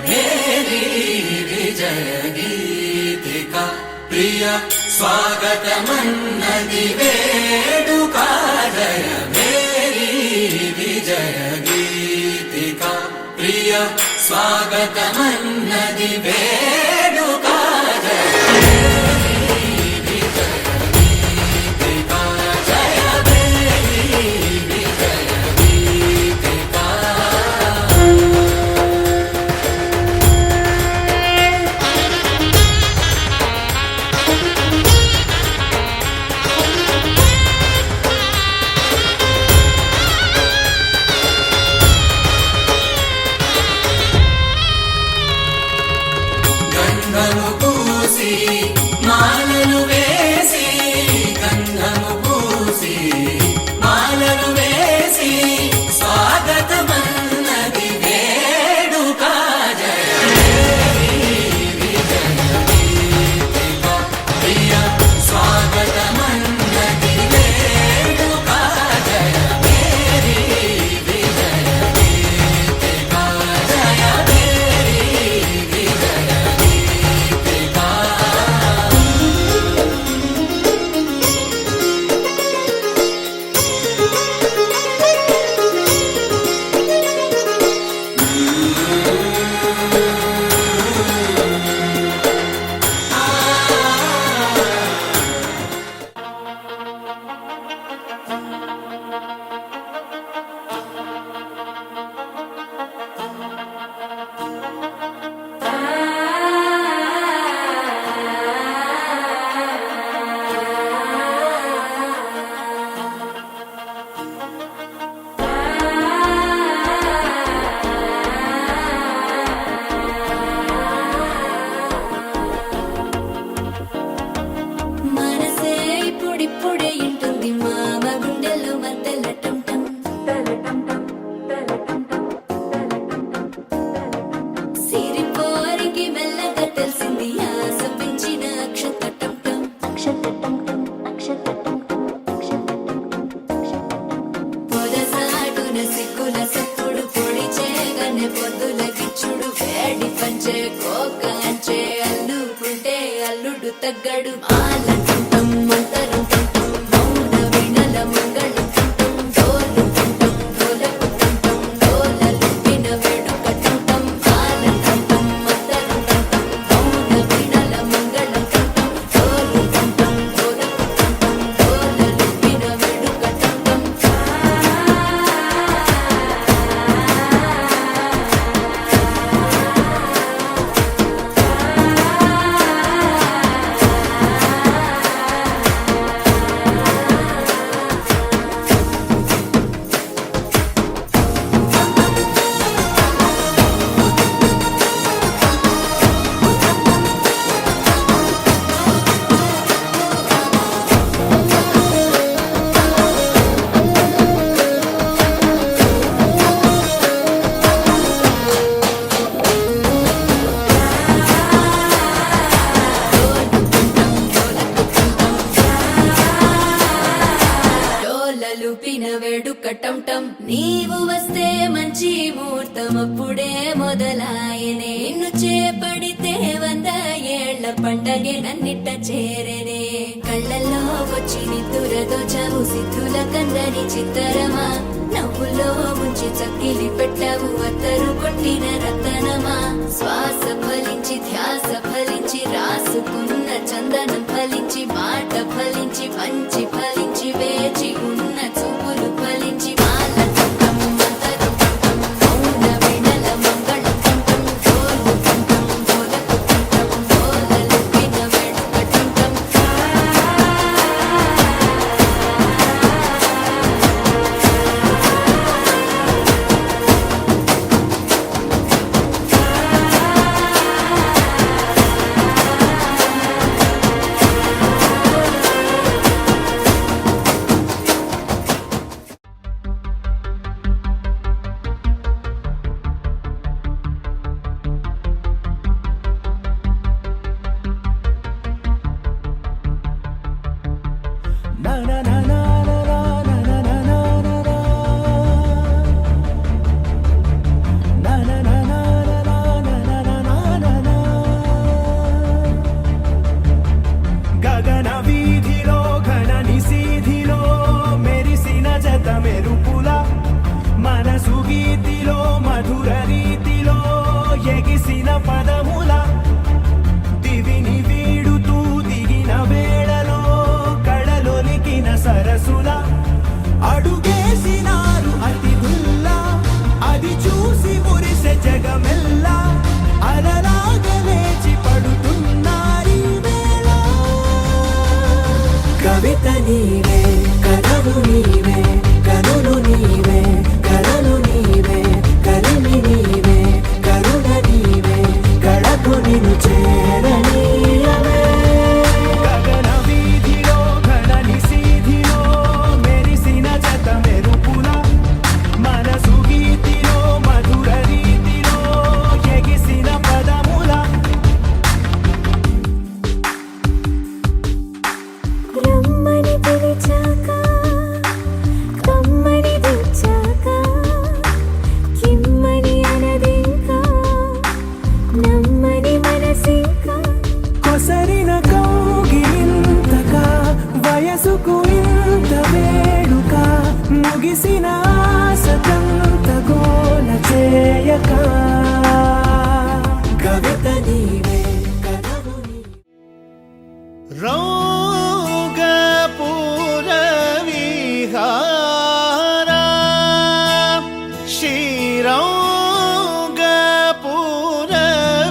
भेरी विजय गीतिका प्रिय स्वागतमन्नदि वेडुका जय भेरी विजय गीतिका प्रिय स्वागतमन्नदि वेडुका जय గంధము పూసి మాలలు వేసి గంధము పూసి మాలలు వేసి స్వాగతమన్నది వేడుక జయ విజయ గీతికా ప్రియ స్వాగతమన్నది వేడుక జయ మేరీ విజయ గీతికా జయ మేరీ విజయ మనసే ఇప్పుడిప్పుడే ఇంటుంది మామ గుండెల్లో మధ్యల టం టం సిరిపోరికి మెల్లగా తెలిసింది ఆశ పెంచిన అక్షత టం టం పొదసాటున సిగ్గుల సప్పుడు పొడి చేయగానే పొద్దుల గిచ్చుడు వేడి పంచే కోక అంచే అల్లుకుంటే అల్లుడు తగ్గడు మాల టుంటం మంతరం టుంటం మౌన వినల మంగళం టుంటం డోలు టుంటం డోలకు టుంటం డోలలు విన వేడుక టుంటం మాల టుంటం మంతరం టుంటం మౌన వినల మంగళం టుంటం డోలు టుంటం డోలకు టుంటం డోలలు విన వేడుక టుంటం డోలలుపిన వేడుక టం టం నీవు వస్తే మంచి ముహూర్తం అప్పుడే మొదలాయనే నిన్ను చేపడితే 100 ఏళ్ల పండగే నన్నిట్ట చేరనే కళ్ళల్లో వచ్చి నిద్దురదోచావు సిద్ధుల కందని చిత్తరమా నవ్వులో ముంచి చక్కిలి పెట్టావు అత్తరు కొట్టిన రతనమా శ్వాస ఫలించి ధ్యాస ఫలించి రాసుకున్న చందనం ఫలించి మాట ఫలించి మంచి ఫలించి వేచి ఉన్న చూపులు ఫలించి మాల టుంటం మంతరం టుంటం మౌన వినల మంగళం టుంటం డోలు టుంటం డోలకు టుంటం డోలలు విన వేడుక టుంటం మనకంత గోల చేయక కవిత నీవే కథవు రౌగపుర విహారా శ్రీరౌగపుర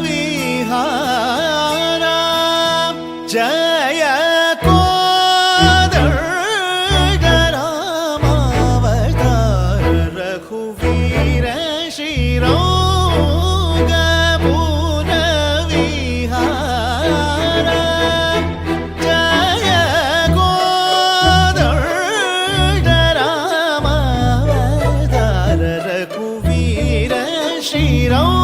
విహారా జయ కోదండ రామావతార రఘువీర శ్రీరౌగపుర విహారా జయ కోదండ రామావతార రఘువీర శ్రీరౌగపుర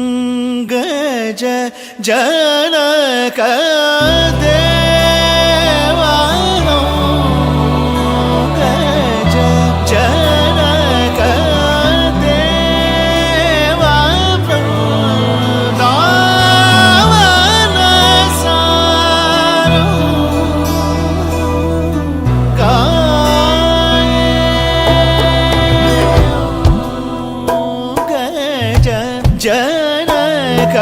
अंगज जनक देवानो गज जनक देवा वृंदावन सारो गज जनक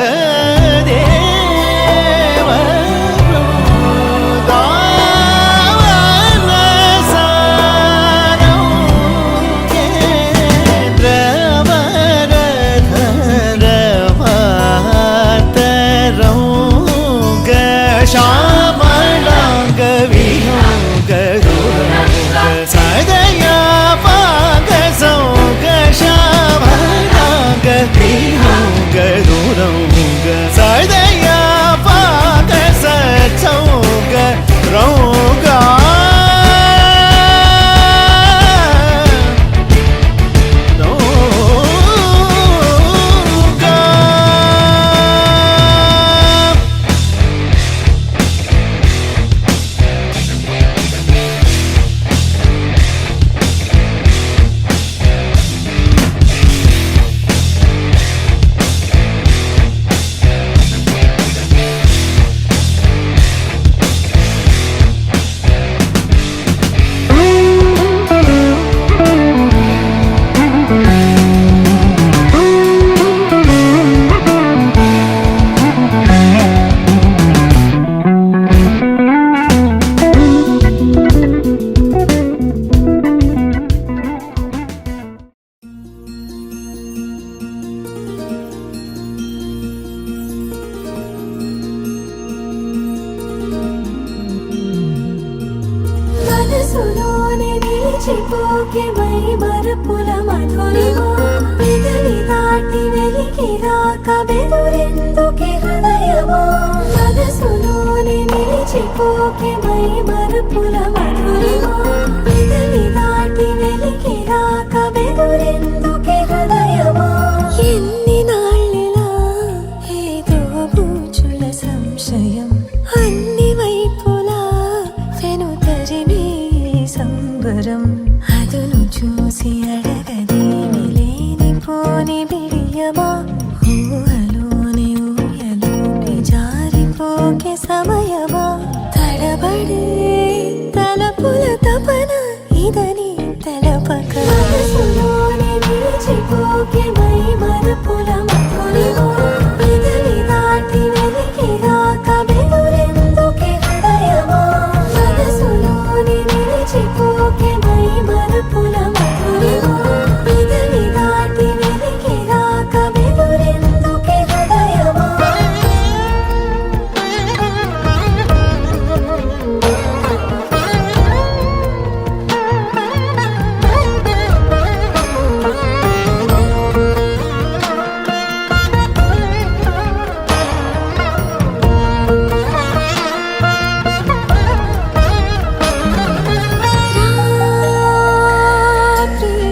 देव वृंदावन सारो केन्द्रवरधर मातरौ श्यामलांग विहंग सदया पाग सौग श्यामलांग विहंग सदया पाग सौग रौगा మనసులోనే నిలిచిపోకే మై మరపుల మధురిమా పెదవి దాటి వెలికి రాక బెదురెందుకే హృదయమా మనసులోనే నిలిచిపోకే మై మరపుల మధురిమా పెదవి దాటి వెలికి రాక బెదురెందుకే హృదయమా ఎన్ని సమయమా ఊహలోని ఊయలోకి జారిపోకే సమయమా తడబడే తలపుల తపన ఇదని తెలపక మనసులోని నిలిచిపోకే మై మరపుల మధురిమా పెదవి దాటి వెలికి రాక బెదురెందుకే హృదయమా మనసులోని నిలిచిపోకే మై మరపుల మధురిమా పెదవి దాటి వెలికి రాక బెదురెందుకే హృదయమా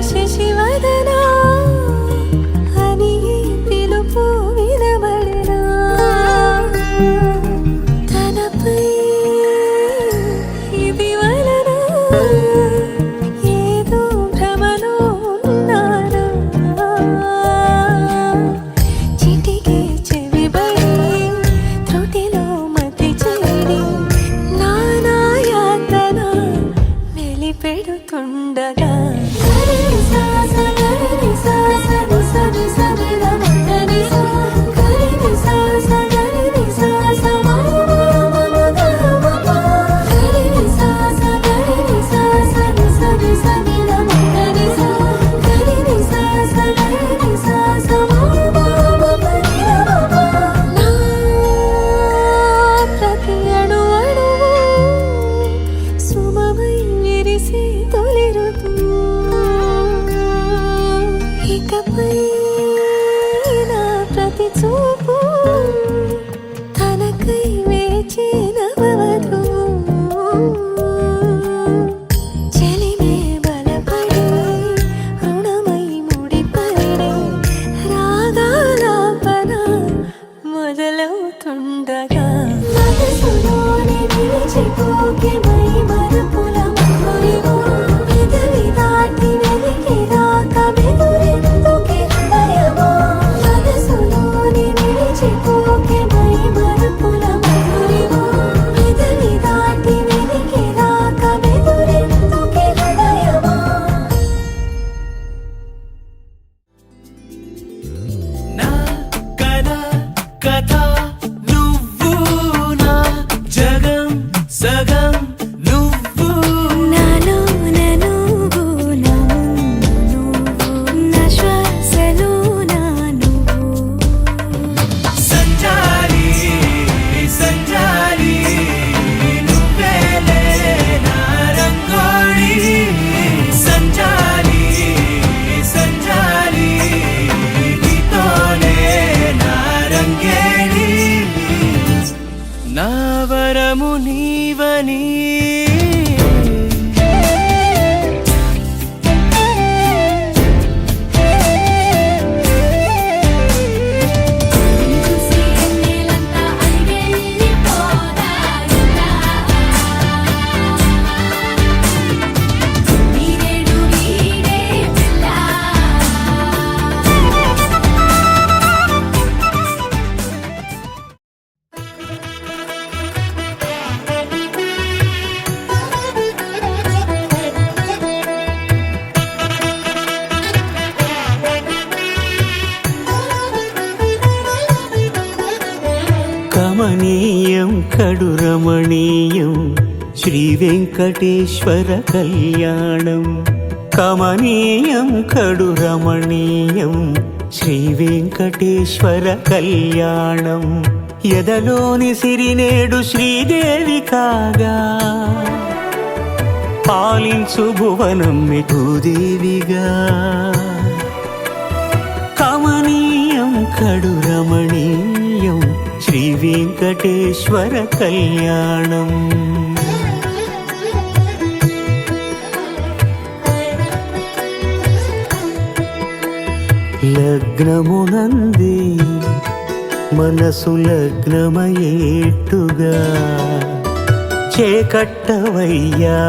శశివదనా అని పిలుపు వినబడరా తనపై ఇది వలన ఏదో భ్రమలో ఉన్నారా చిటికే చెవిబడి త్రుటిలో మతి చేరి నానాయాతన వెలిపెడుతుండగా ప్రతి అణు అణువు సుమమై విరిసి తొలి ఋతువు ఇకపై నా ప్రతి చూపు తనకై వేచి నవవధువు చెలిమే బలపడి రుణమై ముడిపడి రాగాలాపన మొదలవుతుండగా మనసులోని నిలిచిపోకే మై మరపుల మధురిమా పెదవి దాటి వెలికి రాక బెదురెందుకే హృదయమా మనసులోని నిలిచిపోకే మై మరపుల మధురిమా పెదవి దాటి వెలికి రాక బెదురెందుకే హృదయమా నా కథ కథ నువ్వు నా జగం సగం నువ్వు నాలోన నువ్వు నా ముందు నువ్వు నా శ్వాసలో నా నువ్వు సంచారి సంచారి నువ్వేలే నా రంగోళి సంచారి సంచారి నీతోనే నా రంగేళి నా వరము నీవని చూసి ఎన్నెలంతా అలివెళ్ళిపోదారులా నీరేడు వీడే పిల్ల కమనీయం కడురమణీయం శ్రీ వెంకటేశ్వర కళ్యాణం కమనీయం కడురమణీయం శ్రీ వెంకటేశ్వర కళ్యాణం ఎదలోని సిరినేడు శ్రీదేవి కాగా పాలించు భువనం మిఠూదేవిగా కమనీయం కడురమణీయం శ్రీ వెంకటేశ్వర కళ్యాణం లగ్నమునంది మనసు లగ్నమయేట్టుగా చేకట్టవయ్యా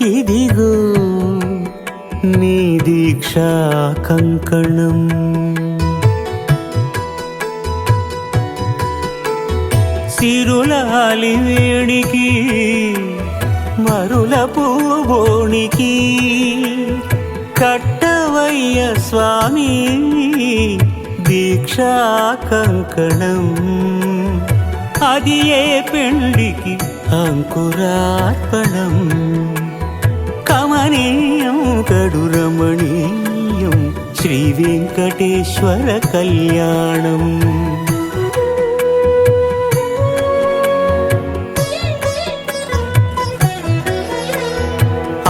ఇదిగో నీ దీక్షా కంకణం సిరులాలి వేడికి మరుల పూబోనికి కట్టవయ్య స్వామి దీక్షా కంకణం అది ఏ పెండికి అంకురార్పణం కమనీయం కడు రమణీయం శ్రీ వెంకటేశ్వర కళ్యాణం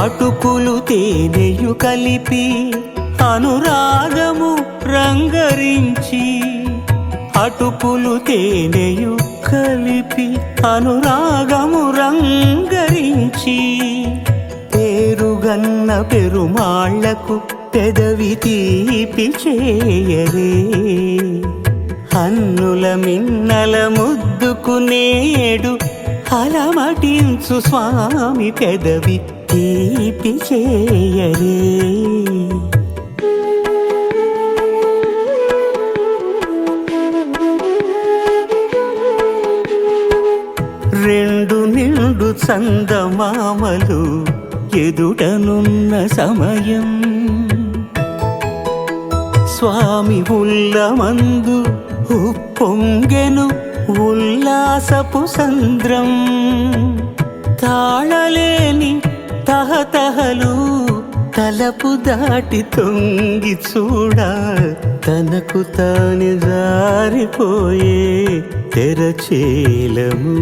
అటుకులు తేనెయు కలిపి అనురాగము రంగరించి అటుకులు తేనెయు కలిపి అనురాగము రంగరించి పేరుగన్న పెరుమాళ్లకు పెదవి తీపి చేయరే అన్నుల మిన్నల ముద్దుకు నేడు అలమటించు స్వామి పెదవి తీపి చేయరే రెండు నిండు చందమామలు ఎదుటనున్న సమయం స్వామి ఉల్లమందు ఉప్పొంగెను ఉల్లాసపు సంద్రం తాళలేని తహతహలు తలపు దాటి తొంగి చూడ తనకు తాని జారిపోయే తెరచేలము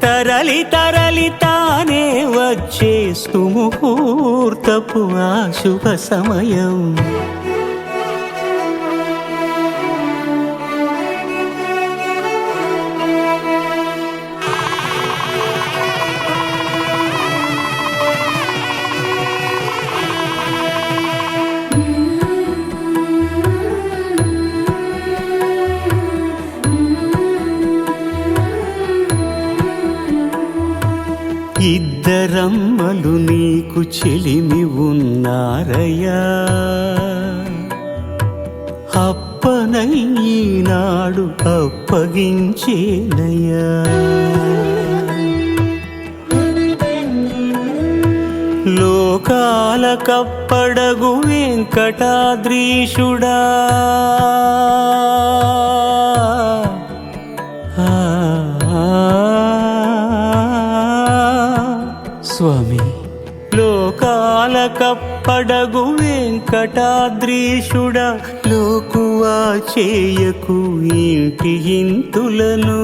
తరలి తరలి తానే వచ్చే సుముహూర్తపు ఆ శుభ సమయం ఇద్దరమ్మలు నీకు చెలిమి ఉన్నారయ్యా అప్పనయ్యనాడు అప్పగించేనయ్యా లోకాల కప్పడగు వెంకటాద్రీషుడా స్వామి లోకాల కప్పడగు వెంకటాద్రీషుడా లోకువా చేయకు ఇంటి ఇంతులను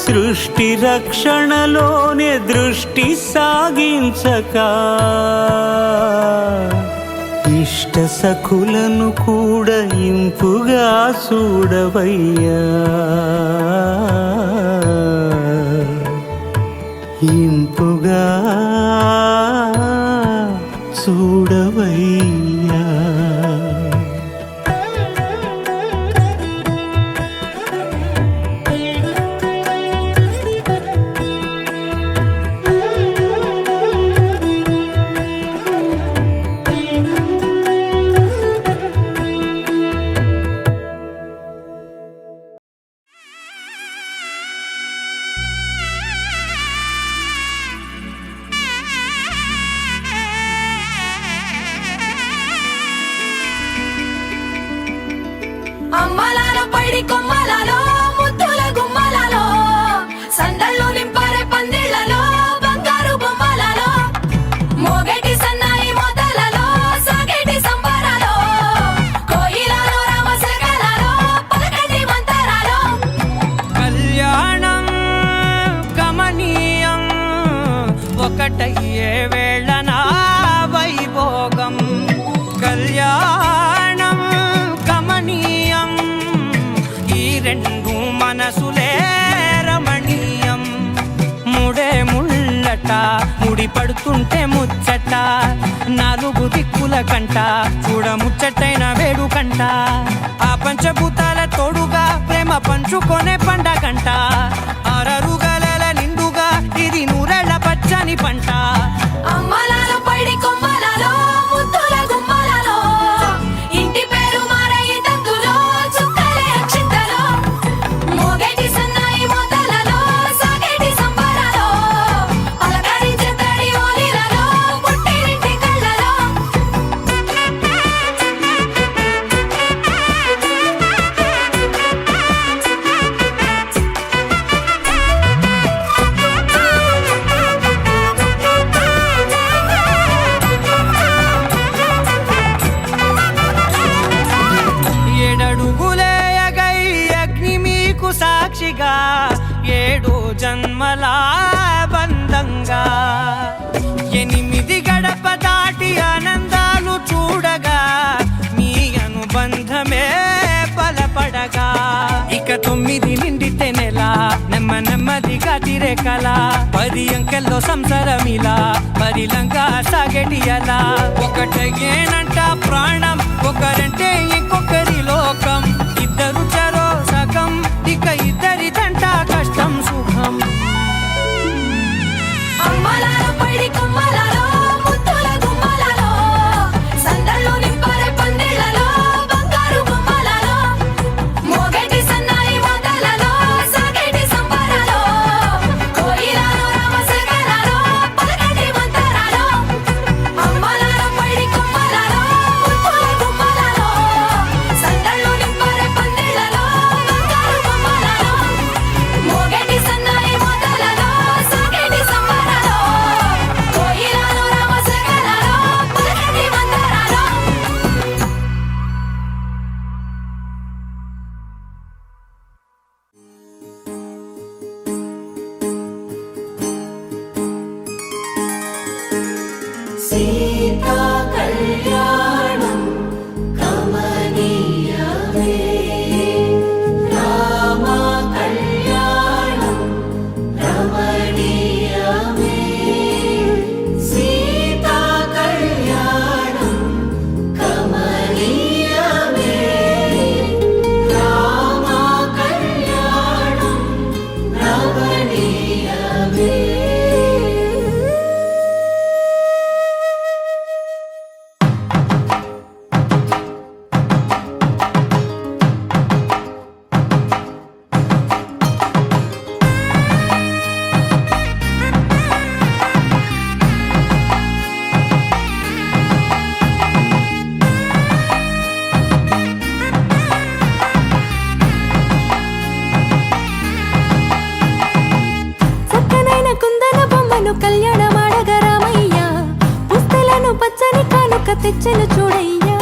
సృష్టి రక్షణలోనే దృష్టి సాగించక ఇష్ట సఖులను కూడా ఇంపుగా చూడవయ్యా ఇంపుగా చూడవయ్యా అమ్మలాలో పైడి కొమ్మలలో ముద్దుల గుమ్మలలో సందళ్ళు నింపారే పందిళ్లలో బంగారు బొమ్మలలో మోగేటి సన్నాయి మోతలలో సాగేటి సంబరాలో కోయిలలో రామశకలలో పలకటి మంతరాలో కళ్యాణం గమనీయం ఒకటయ్యే వేళ నా వైభోగం కళ్యాణం గమనీయం ఈ రెండు మనసులే రమణీయం ముడే ముళ్ళట ముడి పడుతుంటే ముచ్చట నాలుగు దిక్కుల కంట చూడ ముచ్చటైన వేడుకంట ఆ పంచభూతాల తోడుగా ప్రేమ పంచుకొనే పండగంట అరరుగల నిండుగా ఇది నూరెళ్ళ పచ్చని పంట అమ్మలాలో పైడి కొమ్మలలో ముద్దుల గుమ్మలలో ఇంటి పేరు మారయి తందులో చుక్కలే చూడగా 7 జన్మల బంధంగా 8 గడప దాటి ఆనందాలు చూడగా మీ అనుబంధమే బలపడగా ఇక 9 నిండితే నెల నెమ్మదిగా తిరే కల 10 అంకెల్లో సంసారమిలా పరిలంగా సాగేటియలా ఒకటేనంట ప్రాణం ఒకరంటే ఇంకొకరి లోకం ఇద్దరు చరో సగం ఇక ఇద్దరిదంట కష్టం సుఖం అమ్మలారో పడి కొమ్మలారో ముత్తుల గుమ్మలారో సందళ్ళు నింపారే పందిళ్ళలో బంగారు బొమ్మలారో మోగేటి సన్నాయి మోతలలో సాగేటి సంబరాలో కోయిలాలో రామశేఖరాలో పలకటి మంతరాలో అమ్మలారో పడి కొమ్మలారో ముత్తుల గుమ్మలారో సందళ్ళు నింపారే పందిళ్ళలో బంగారు బొమ్మలారో మోగేటి సన్నాయి మోతలలో సాగేటి సంబరాలో కోయిలాలో రామశేఖరాలో పలకటి మంతరాలో సీతా కళ్యాణం కమనీయమే రామ కళ్యాణం రమణీయమే సీతా కళ్యాణం కమనీయమే రామ కళ్యాణం రమణీయమే చక్కనైన కుందన బొమ్మను కళ్యాణమాడగ రామయ్య పుస్తలను పచ్చని కానుక తెచ్చెను చూడయ్యా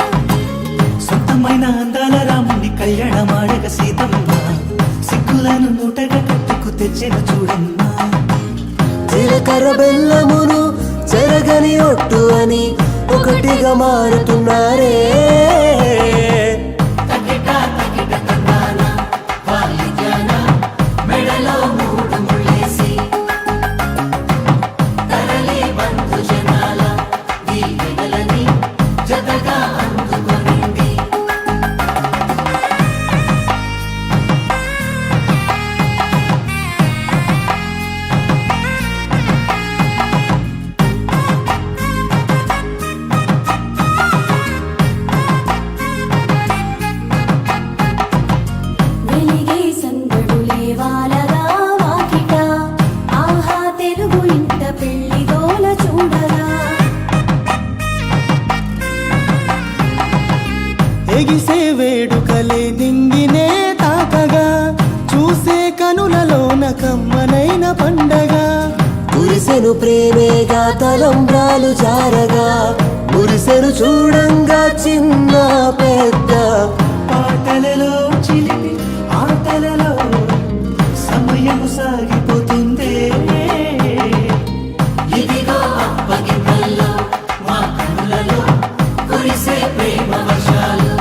సొంతమైన అందాల రాముని కళ్యాణమాడగ సీతమ్మ సిగ్గులను మూటగా కట్టుకు తెచ్చిన చూడమ్మా జీలకర్ర బెల్లమును చెరగని ఒట్టు అని ఒకటిగా మారుతున్నారే మెడలో 3 ముళ్ళేసి తరలి బంధు జనాల దీవెనలని జతగా అందుకొనింది వెలిగే సందడులే వాలగా వాకిట ఆహా తెలుగు ఇంట పెళ్లి గోల చూడగా ఎగిసే వేడుకలే నింగినే తాకగా చూసే కనులలోన కమ్మనైన పండగ కురిసెను ప్రేమేగా తలంబ్రాలు జారగా మురిసెను చూడంగా చిన్న పెద్ద పాటలలో చిలిపి ఆటలలో సమయము సాగిపోతుందే ఇదిగో అప్పగింతల్లో మా కనులలో కురిసే ప్రేమ వర్షాలు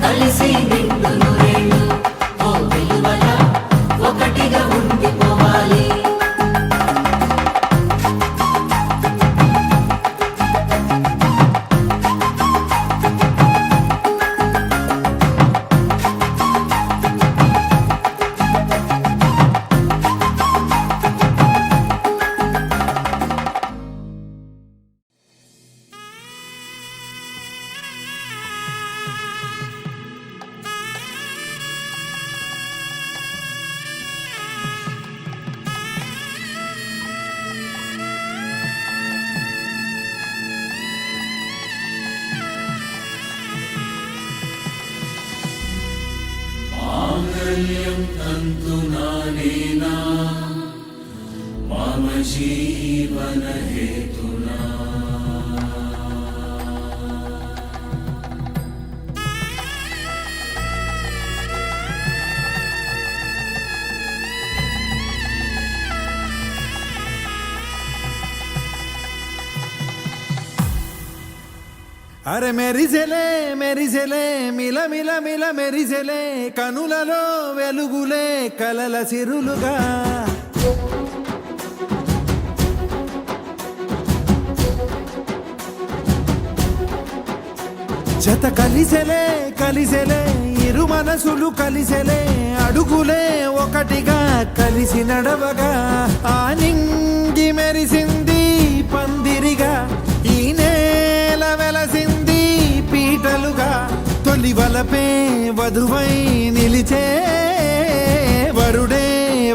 కలిసి నిండు నూరేళ్ళు ఓ వెలువల ఒకటిగా ఉండిపోవాలి మాంగళ్యం తంతునానేనా మమ జీవన హేతునా అరే మెరిసెలే మెరిసెలే మిల మిల మిల మెరిసెలే కనులలో వెలుగులే కలల సిరులుగా జత కలిసెలే కలిసెలే ఇరు మనసులు కలిసెలే అడుగులే ఒకటిగా కలిసి నడవగా ఆ నింగి మెరిసింది పందిరిగా ఈ నేల వెలసింది పీటలుగా తొలి వలపే వధువై నిలిచే వరుడే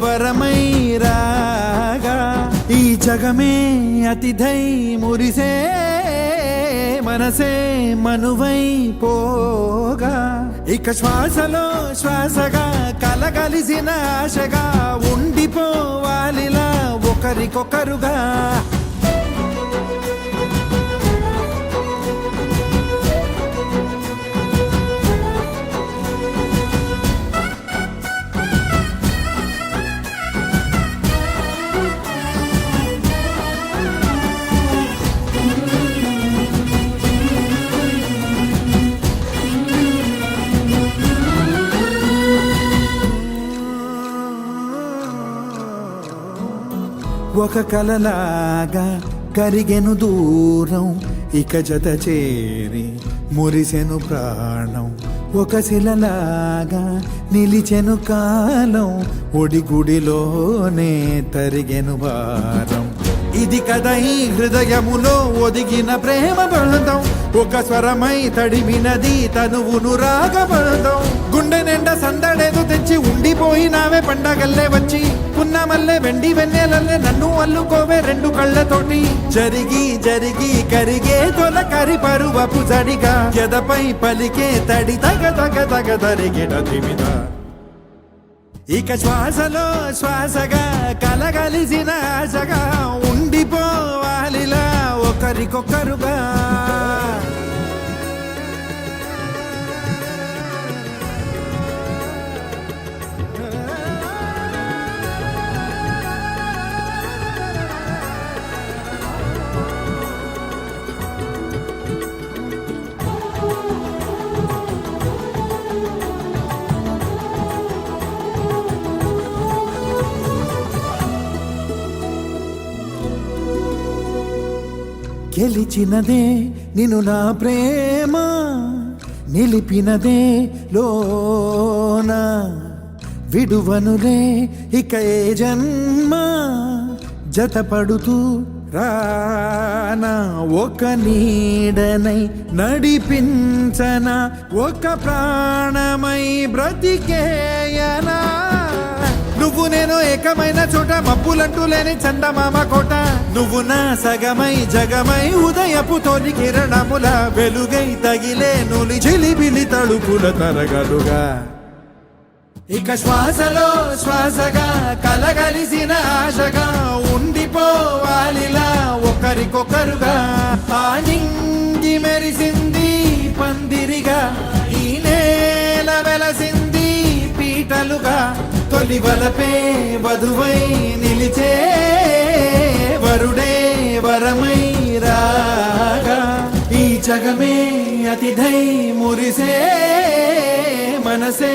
వరమై రాగా ఈ జగమే అతిథై మురిసే మనసే మనువై పోగా ఇక శ్వాసలో శ్వాసగా కలగలిసిన ఆశగా ఉండిపోవాలిలా ఒకరికొకరుగా ఒక కలలాగా కరిగెను దూరం ఇక జత చేరి మురిసెను ప్రాణం ఒక శిలలాగా నిలిచెను కాలం ఒడిగుడిలోనే తరిగెను భారం ఇది కదా ఈ హృదయములో ఒదిగిన ప్రేమ బంధం ఒక స్వరమై తడిమినది తనువును రాగబంధం గుండె నిండా సందడేదు తెచ్చి ఉండిపోయినావే పండగల్లే వచ్చి పున్నమల్లే వెండి వెన్నెలల్లే నన్ను అల్లుకోవే రెండు కళ్ళతోటి జరిగి జరిగి కరిగే తొల కరి పరువపు జడిగా ఎదపై పలికే తడి తగ తగ తగ తరిగిట తిమిద ఇక శ్వాసలో శ్వాసగా కలగలిసిన ఆశగా ఉండిపోవాలిలా ఒకరికొకరుగా గెలిచినదే నిన్ను నా ప్రేమ నిలిపినదే లోన విడువనులే ఇక ఏ జన్మ జతపడుతూ రానా ఒక నీడనై నడిపించన ఒక ప్రాణమై బ్రతికేయనా నువ్వు నేను ఏకమైన చోట మబ్బులంటూ లేని చందమామ కోట నువ్వు నా సగమై జగమై ఉదయపు తోని కిరణముల వెలుగై తగిలే నులి చిలిబిలి తలుపుల తరగలుగా ఇక శ్వాసలో శ్వాసగా కలగలిసిన ఆశగా ఉండిపోవాలిలా ఒకరికొకరుగా ఆ నింగి మెరిసింది పందిరిగా ఈ నేల వెలసింది పీటలుగా తొలి వలపే వధువై నిలిచే వరుడే వరమై రాగా ఈ జగమే అతిథై మురిసే మనసే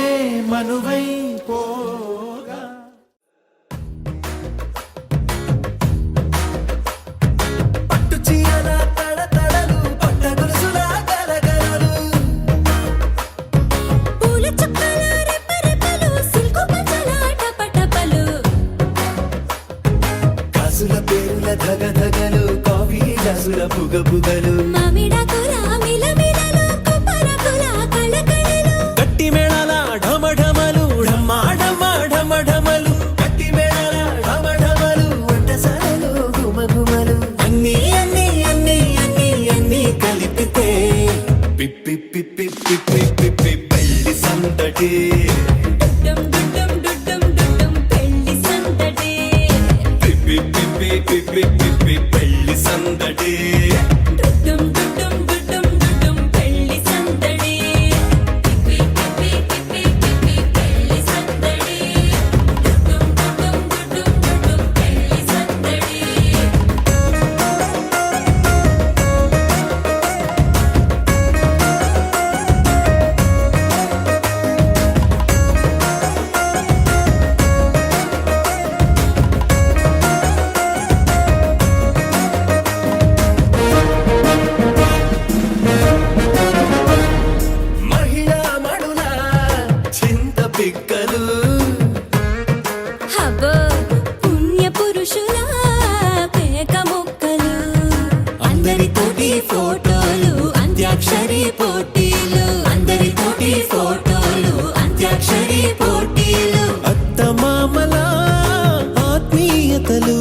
మనువై పోగా పట్టు చీర తడతడలు పట్ట గొలుసుల గలగలలు పూల చుక్కల రెపరెపలు సిల్కు పంచల టపటపలు కాసుల పేరుల ధగధగలు కాఫీ గ్లాసుల పుగపుగలు మామిడాకుల మిలమిలలు కొబ్బరకుల కళకళలు గట్టి మేళాల ఢమఢమలు ఢమా ఢమా ఢమఢమలు గట్టి మేళాల ఢమఢమలు వంటసాలలు గుమగుమలు అన్నీ అన్నీ అన్నీ అన్నీ అన్నీ కలిపితే పిప్పి పిప్పి పిప్పి పిప్పి పెళ్లి సందడి డుడ్డం డుడ్డం డుడ్డం డుడ్డం పెళ్లి సందడి పిప్పి పిప్పి పిప్పి పిప్పి పెళ్లి సందడి డుడ్డం డుడ్డం డుడ్డం డుడ్డం పెళ్లి సందడి పిప్పి పిప్పి పిప్పి పిప్పి పెళ్లి సందడి డుడ్డం డుడ్డం డుడ్డం డుడ్డం పెళ్లి సందడి అంత్యాక్షరి పోటీలు అందరితోటి ఫోటోలు అంత్యాక్షరి పోటీలు అత్తమామల ఆత్మీయతలు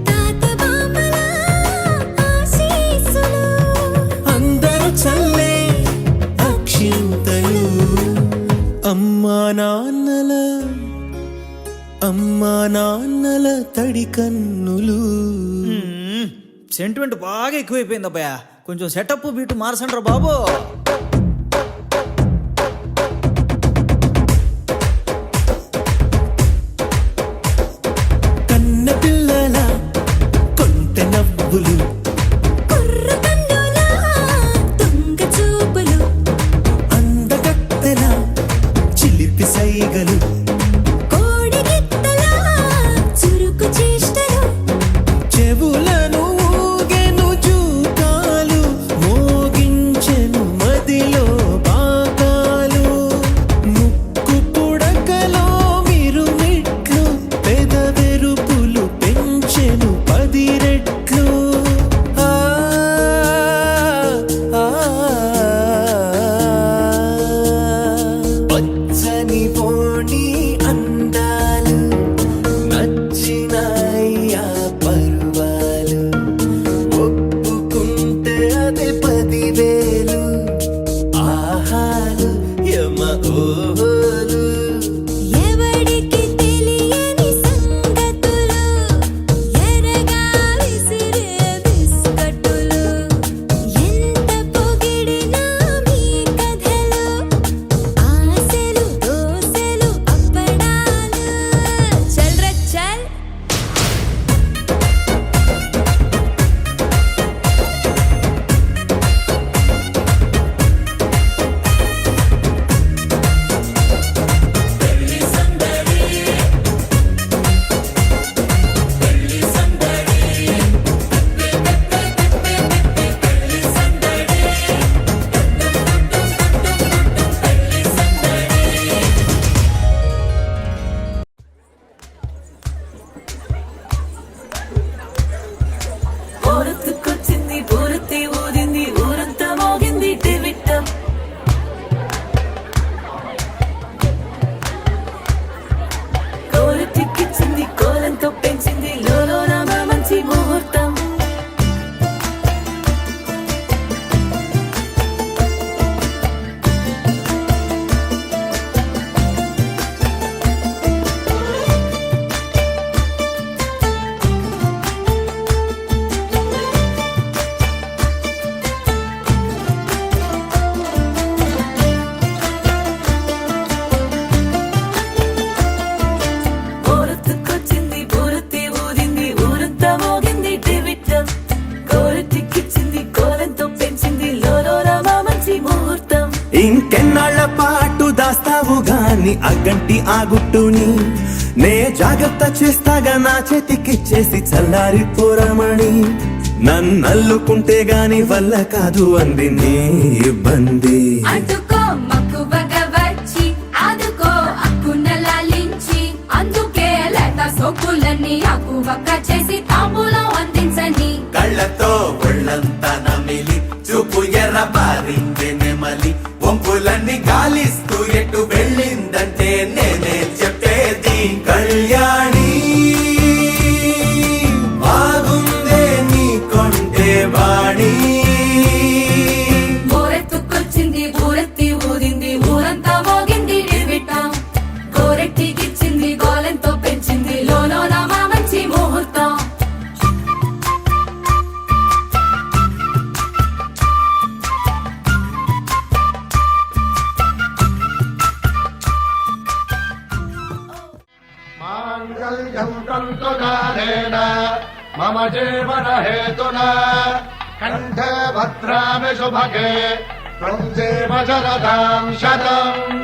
తాత బామ్మల ఆశీస్సులు అందరూ చల్లే అక్షింతలు అమ్మా నాన్నల తడి కన్నులు. సెంటిమెంట్ బాగా ఎక్కువైపోయింది అబ్బాయా, కొంచెం సెటప్ బీటు మార్చండ్రా బాబు. కన్న పిల్లల కొంటె నవ్వులు కుర్ర కన్నుల తుంగ చూపులు అందగత్తెల చిలిపి సైగలు కోడి గిత్తల చురుకు చేష్టలు చెవులను ఊగెను జూకాలు మోగించెను మదిలో బాగాలు ముక్కు పుడకలో మిరుమిట్లు పెదవెరుపులు పెంచెను 10 రెట్లు. పచ్చని పోనీ అందాలు నచ్చినాయ్యా పరువాలు ఒప్పుకుంటే అదే 10,000 ఆహాలు యమ ఓహోలు. ఎవడికి తెలియని సంగతులు ఎరగా విసిరే బిస్కట్టులు ఎంత పొగిడినా మీ కథలు ఆశలు దోశలు అప్పడాలు చల్ రే చల్ ఊరొత్తుకొచ్చింది పూరతి ఊదింది ఊరంతా మోగింది టివిట్టం కోరటిక్కిచ్చింది కోలంతో పెంచింది లోలోన మంచి ముహూర్తం ఊరొత్తుకొచ్చింది పూరతి ఊదింది ఊరంతా మోగింది టివిట్టం కోరటిక్కిచ్చింది కోలంతో పెంచింది లోలోన మంచి ముహూర్తం. ఇంకెన్నాళ్ల పాటు దాస్తావు గాని అగ్గంటి ఆ గుట్టుని నే జాగ్రత్త చేస్తాగా నా చేతికిచ్చేసి చల్లారి పోరమణి నన్నల్లుకుంటే గాని వల్ల కాదు అంది నీ ఇబ్బంది. అంటుకో మక్కువగా వచ్చి ఆదుకో అక్కున లాలించి అందుకే లేత సోకులన్నీ ఆకువక్క చేసి తాంబూలం అందించని కళ్ళతో ఒళ్ళంతా నమిలి చూపు ఎర్ర బారింది నెమలి వంపులన్నీ గాలిస్తూ ఎటు వెళ్ళిందంటే నేనే చెప్పేది కళ్యాణి బాగుందే నీ కొంటే వాణి. ఊరెత్తుకొచ్చింది ఊరెత్తి ఊదింది ఊరంతా మోగింది టివిట్టం కోరెట్టికిచ్చింది గోలెంతో పెంచింది లోలోన మంచి ముహూర్తం. माङ्गल्यं तन्तुकालेन मम जीवन हेतुना कण्ठे भद्रामि शुभगे त्वं जीव शरदां शतम्.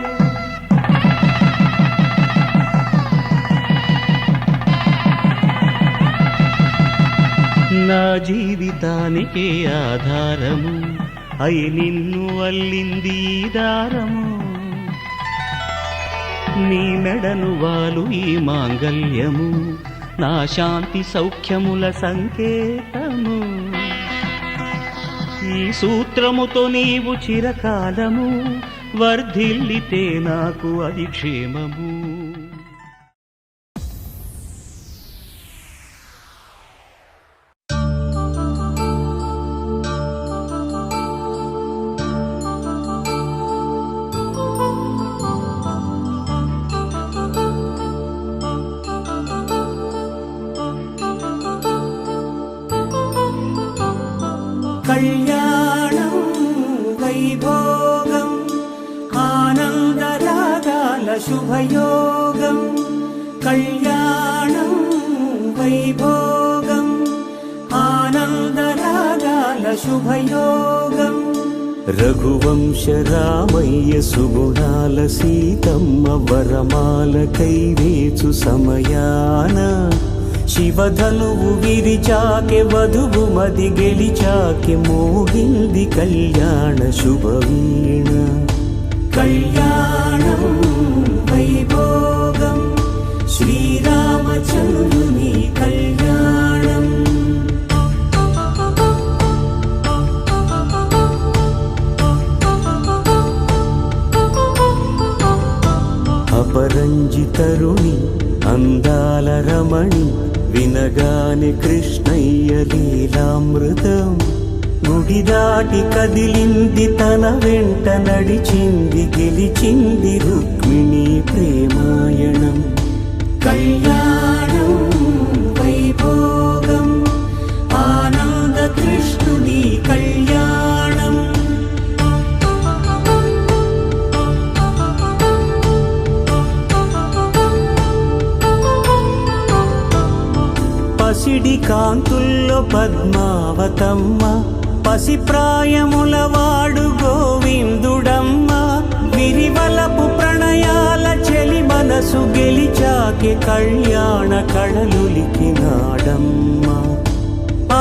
నా జీవితానికి ఆధారము అయి నిన్ను అల్లింది ఈ దారము నీ మెడను వాలు ఈ మాంగల్యము నా శాంతి సౌఖ్యముల సంకేతము ఈ సూత్రముతో నీవు చిరకాలము వర్ధిల్లితే నాకు అది క్షేమము. కళ్యాణం వైభోగం ఆనందరాగాల శుభయోగం. కళ్యాణం వైభోగం ఆనందరాగాల శుభయోగం. రఘువంశ రామయ్య సుగుణాల సీతమ్మ వరమాల కైవేచు సమయాన శివధనువు విరిచాకె వధువు మది గెలిచాకె మోగింది కళ్యాణ శుభవీణ. కళ్యాణం వైభోగం శ్రీరామచంద్రుని కళ్యాణం. అపరంజి తరుణి అందాల రమణి వినగానే కృష్ణయ్య లీలామృతం. గుడి దాటి కదిలింది తన వెంట నడిచింది గెలిచింది రుక్మిణి ప్రేమాయణం. కళ్యాణం వైభోగం ఆనంద కృష్ణుని కళ్యాణం. పసిడి కాంతుల్లో పద్మావతమ్మ పసిప్రాయముల వాడు గోవిందుడమ్మ. విరివలపు ప్రణయాల చెలి మనసు గెలిచాకే కళ్యాణ కళలులికినాడమ్మ.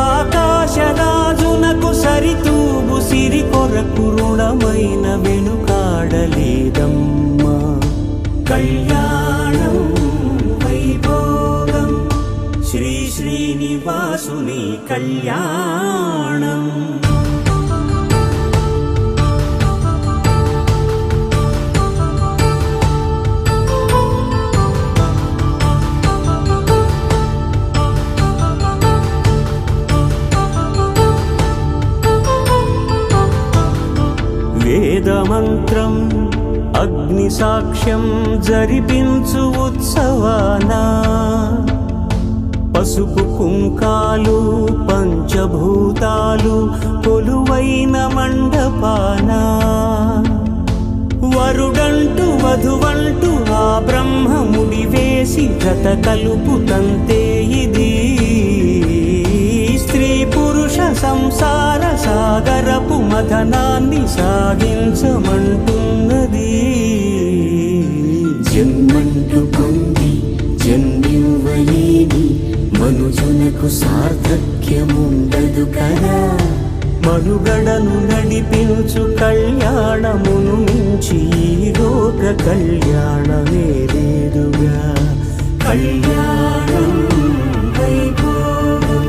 ఆకాశరాజునకు సరితూగు సిరి కొరకు రుణమైన వెనుకాడలేదమ్మా. కళ్యాణం వైభోగం శ్రీ శ్రీనివాసుని కళ్యాణం. వేదమంత్రం అగ్ని సాక్ష్యం జరిపించు ఉత్సవానా పసుపు కుంకాలు పంచభూతాలు కొలువైన మండపాన వరుడంటూ వధువంటూ ఆ బ్రహ్మముడి వేసి జత కలుపుతంతే ఇది స్త్రీ పురుష సంసార సాగరపు మథనాన్ని సాగించమంటున్నది. జన్మంటూ పొంది జన్మివ్వలేని మనుజునకు సార్థక్యముండదు కదా. మనుగడను నడిపించు కళ్యాణమును మించి ఈ లోక కళ్యాణమే లేదుగా. కళ్యాణం వైభోగం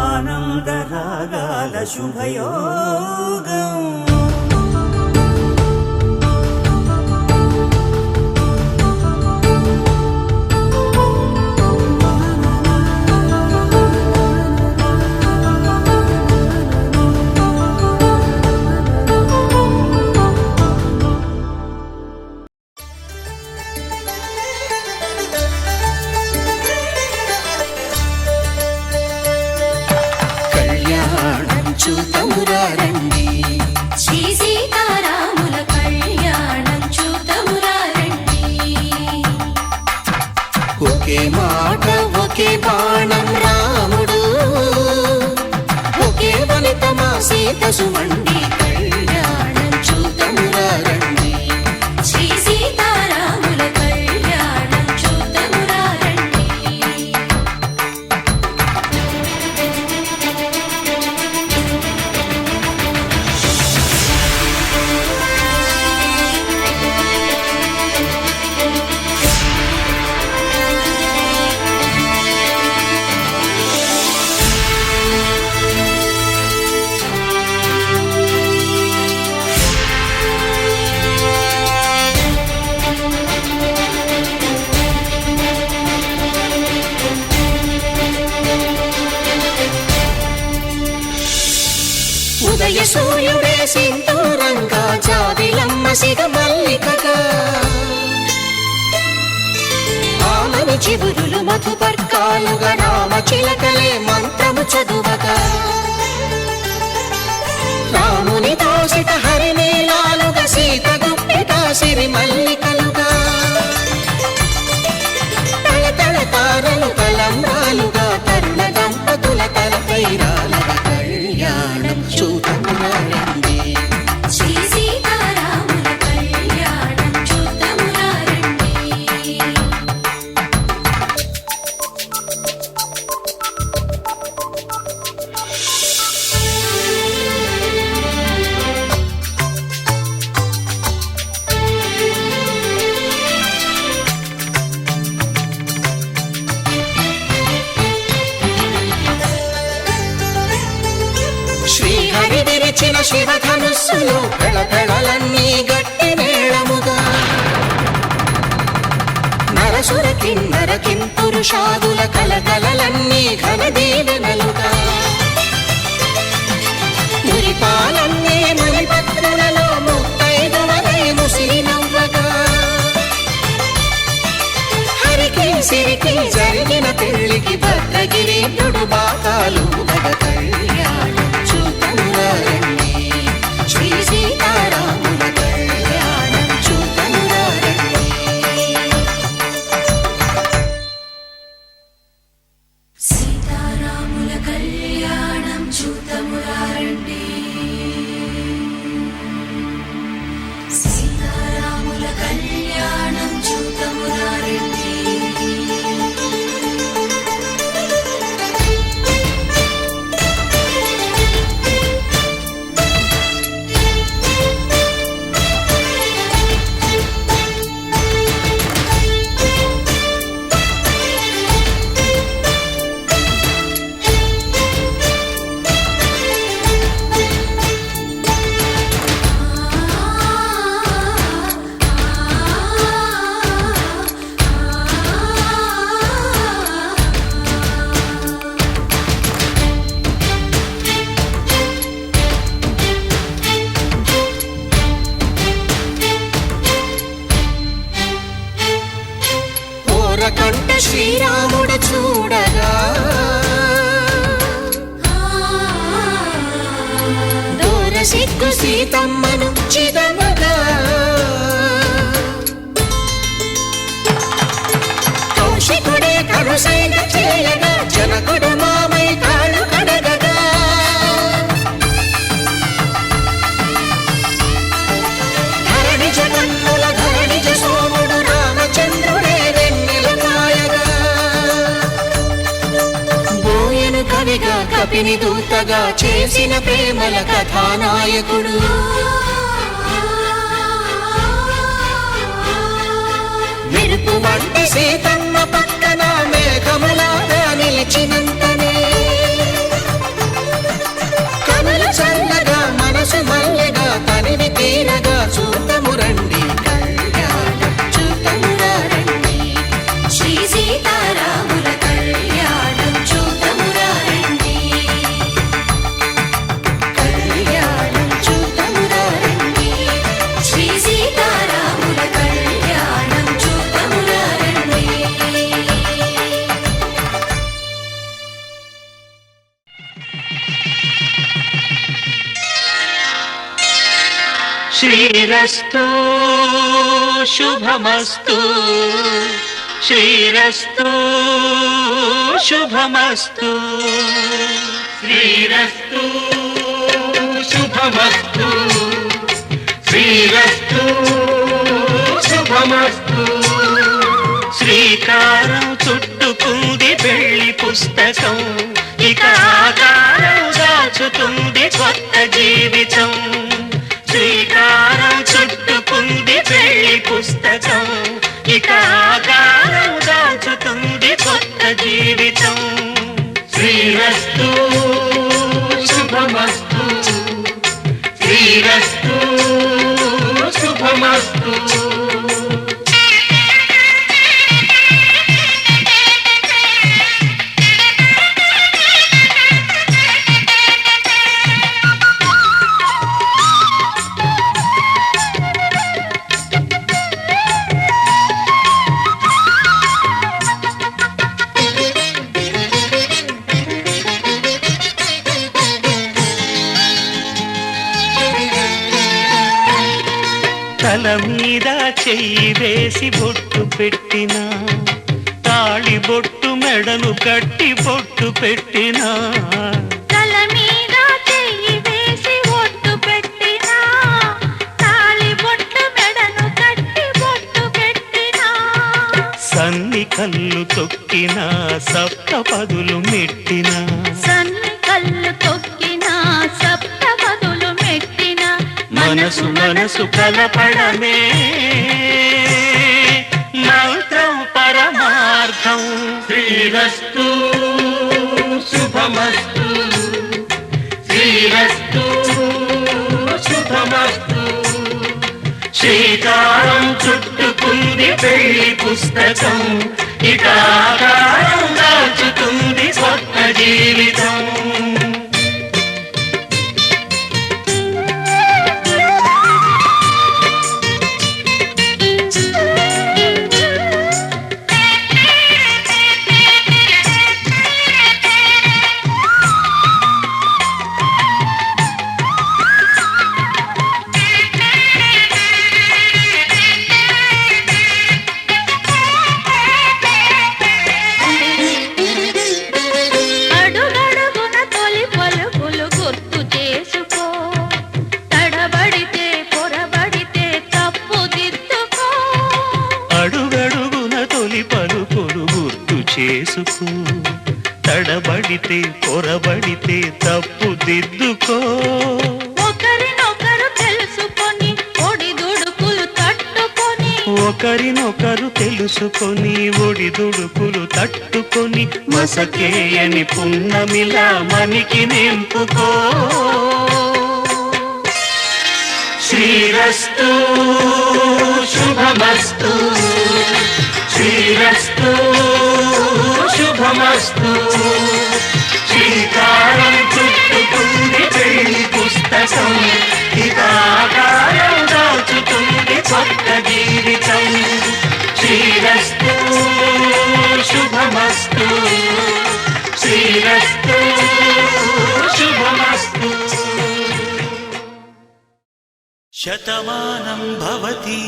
ఆనంద రాగాల శుభయోగం. చూతమురారండి శ్రీ సీతారాముల కళ్యాణం చూతమురారండి. ఒకే మాట ఒకే బాణం రాముడు ఒకే వనిత మా సీత సుమండి కళ్యాణం చూతమురారండి శ్రీ సీతారాముల కళ్యాణం చూతమురారండి. సిగ మల్లికగా ఆమని చిగురులు మధుపర్కాలుగా రామ చిలకలే మంత్రము చదువగా రాముని దోసిట హరినీలాలుగా సీత గుప్పిట సిరి మల్లికలుగా తళతళ తారలు తలంబ్రాలుగా తరుణ దంపతుల తలపైరాలుగా కళ్యాణం చూడమురండి శ్రీ సీతారాముల కళ్యాణం చూద్దామురా రండి. శ్రీహరి విరిచిన శివధనుస్సులు పెళపెళలన్నీ గట్టి మేళముగా నరసుర కిన్నర కింపురుషాదుల కలకలలన్నీ ఘన దీవెనలుగా మురిపాలన్నీ మునిపత్రులలో ముత్తైదువలై ముసిరి నవ్వగా హరికి సిరికి జరిగిన పెళ్లికి భద్రగిరీంద్రుడు బాకాలు గద కళ్యాణం చూడమురండి శ్రీ సీతారాముల కళ్యాణం చూడమురండి సీతారాముల కళ్యాణం చూద్దామురా రండి. సీతారాముల కళ్యాణం చూద్దామురా రండి. ఓరకంట శ్రీరాముడు చూడగా దూర సిగ్గు సీతమ్మను చిదమగా కౌశికుడే కరుసైన చేయగా జనకుడు మామై కాళ్ళు కడగగా ధరణి జగన్నుల ధరణిజ సోముడు రామచంద్రుడే వెన్నెల కాయగా బోయను కవిగా కపిని దూతగా చేసిన ప్రేమల కథానాయకుడు మెరుపు వంటి సీతమ్మ పక్కన మేఘములాగా నిలిచినంతనే కనులు చల్లగా మనసు మల్లెగా తనివి తీరగా చూడమురండి కళ్యాణం చూడమురా రండి శ్రీ సీతారాముల కళ్యాణం చూద్దామురా రండి. కళ్యాణం చూడమురా రండి శ్రీ సీతారాముల కళ్యాణం చూద్దామురా రండి. శ్రీరస్తు శుభమస్తు శ్రీరస్తు శుభమస్తు శ్రీరస్తు శుభమస్తు శ్రీరస్తు శుభమస్తు శ్రీకారం చుట్టుకుంది పెళ్లి పుస్తకం ఇక ఆకారం దాచుతుంది కొత్త జీవితం శ్రీకారం చుట్టుకుంది పెళ్లి పుస్తకం ఇక ఆకారం దాచుతుంది కొత్త జీవితం శ్రీరస్తు శుభమస్తు శ్రీరస్తు శుభమస్తు తల మీద చెయ్యి వేసి బొట్టు పెట్టినా తాళి బొట్టు మెడను కట్టి బొట్టు పెట్టినా తల మీద చెయ్యి వేసి బొట్టు పెట్టినా తాళి బొట్టు మెడను కట్టి బొట్టు పెట్టినా సన్ని కళ్ళు తొక్కినా సప్త పదులు మెట్టినా సన్ని కళ్ళు తొక్కినా సప్త పదులు మెట్టినా మనసు మనసు కలపడమే మంత్రం పరమార్థం శ్రీరస్తు శుభమస్తు శ్రీరస్తు శుభమస్తు శ్రీకారం చుట్టుకుంది పెళ్లి పుస్తకం ఇక ఆకారం దాచుతుంది స్వప్న జీవితం అడుగడుగున తొలి పలుకులు గుర్తు చేసుకో తడబడితే పొరబడితే తప్పు దిద్దుకో అడుగడుగున తొలి పలుకులు గుర్తు చేసుకో తడబడితే పొరబడితే తప్పు దిద్దుకో ఒకరినొకరు తెలుసుకొని ఒడిదుడుకులు తట్టుకొని ఒకరినొకరు తెలుసుకొని ఒడిదుడుకులు తట్టుకొని మసకేయని పున్నమిలా మనికి నింపుకో శ్రీరస్తు శుభమస్తు శ్రీరస్తు శుభమస్తు శ్రీకారం చుట్టుకుంది పెళ్లి పుస్తకం ఇక ఆకారం దాచుతుంది కొత్త జీవితం శ్రీరస్తు శుభమస్తు శ్రీరస్తు శుభమస్తు శతమానం భవతి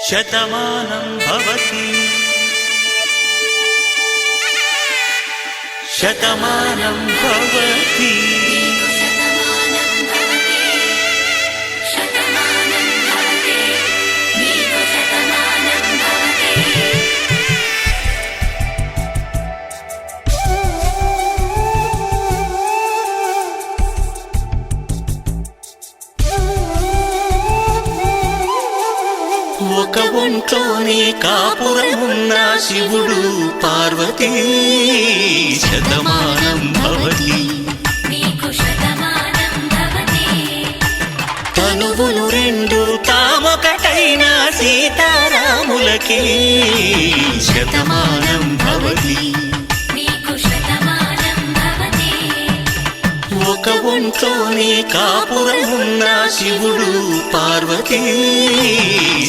శతమానం భవతి శతమానం భవతి శతమానం భవతి శతమానం భవతి నీకు శతమానం భవతి ఒక ఒంట్లోనే కాపురమున్న శివుడు పార్వతీ శతమానం భవతి నీకు శతమానం భవతి తనువులు రెండు తామొకటైన సీతారాములకి శతమానం భవతి నీకు శతమానం భవతి ఒక ఒంట్లోనే కాపురమున్న శివుడు పార్వతీ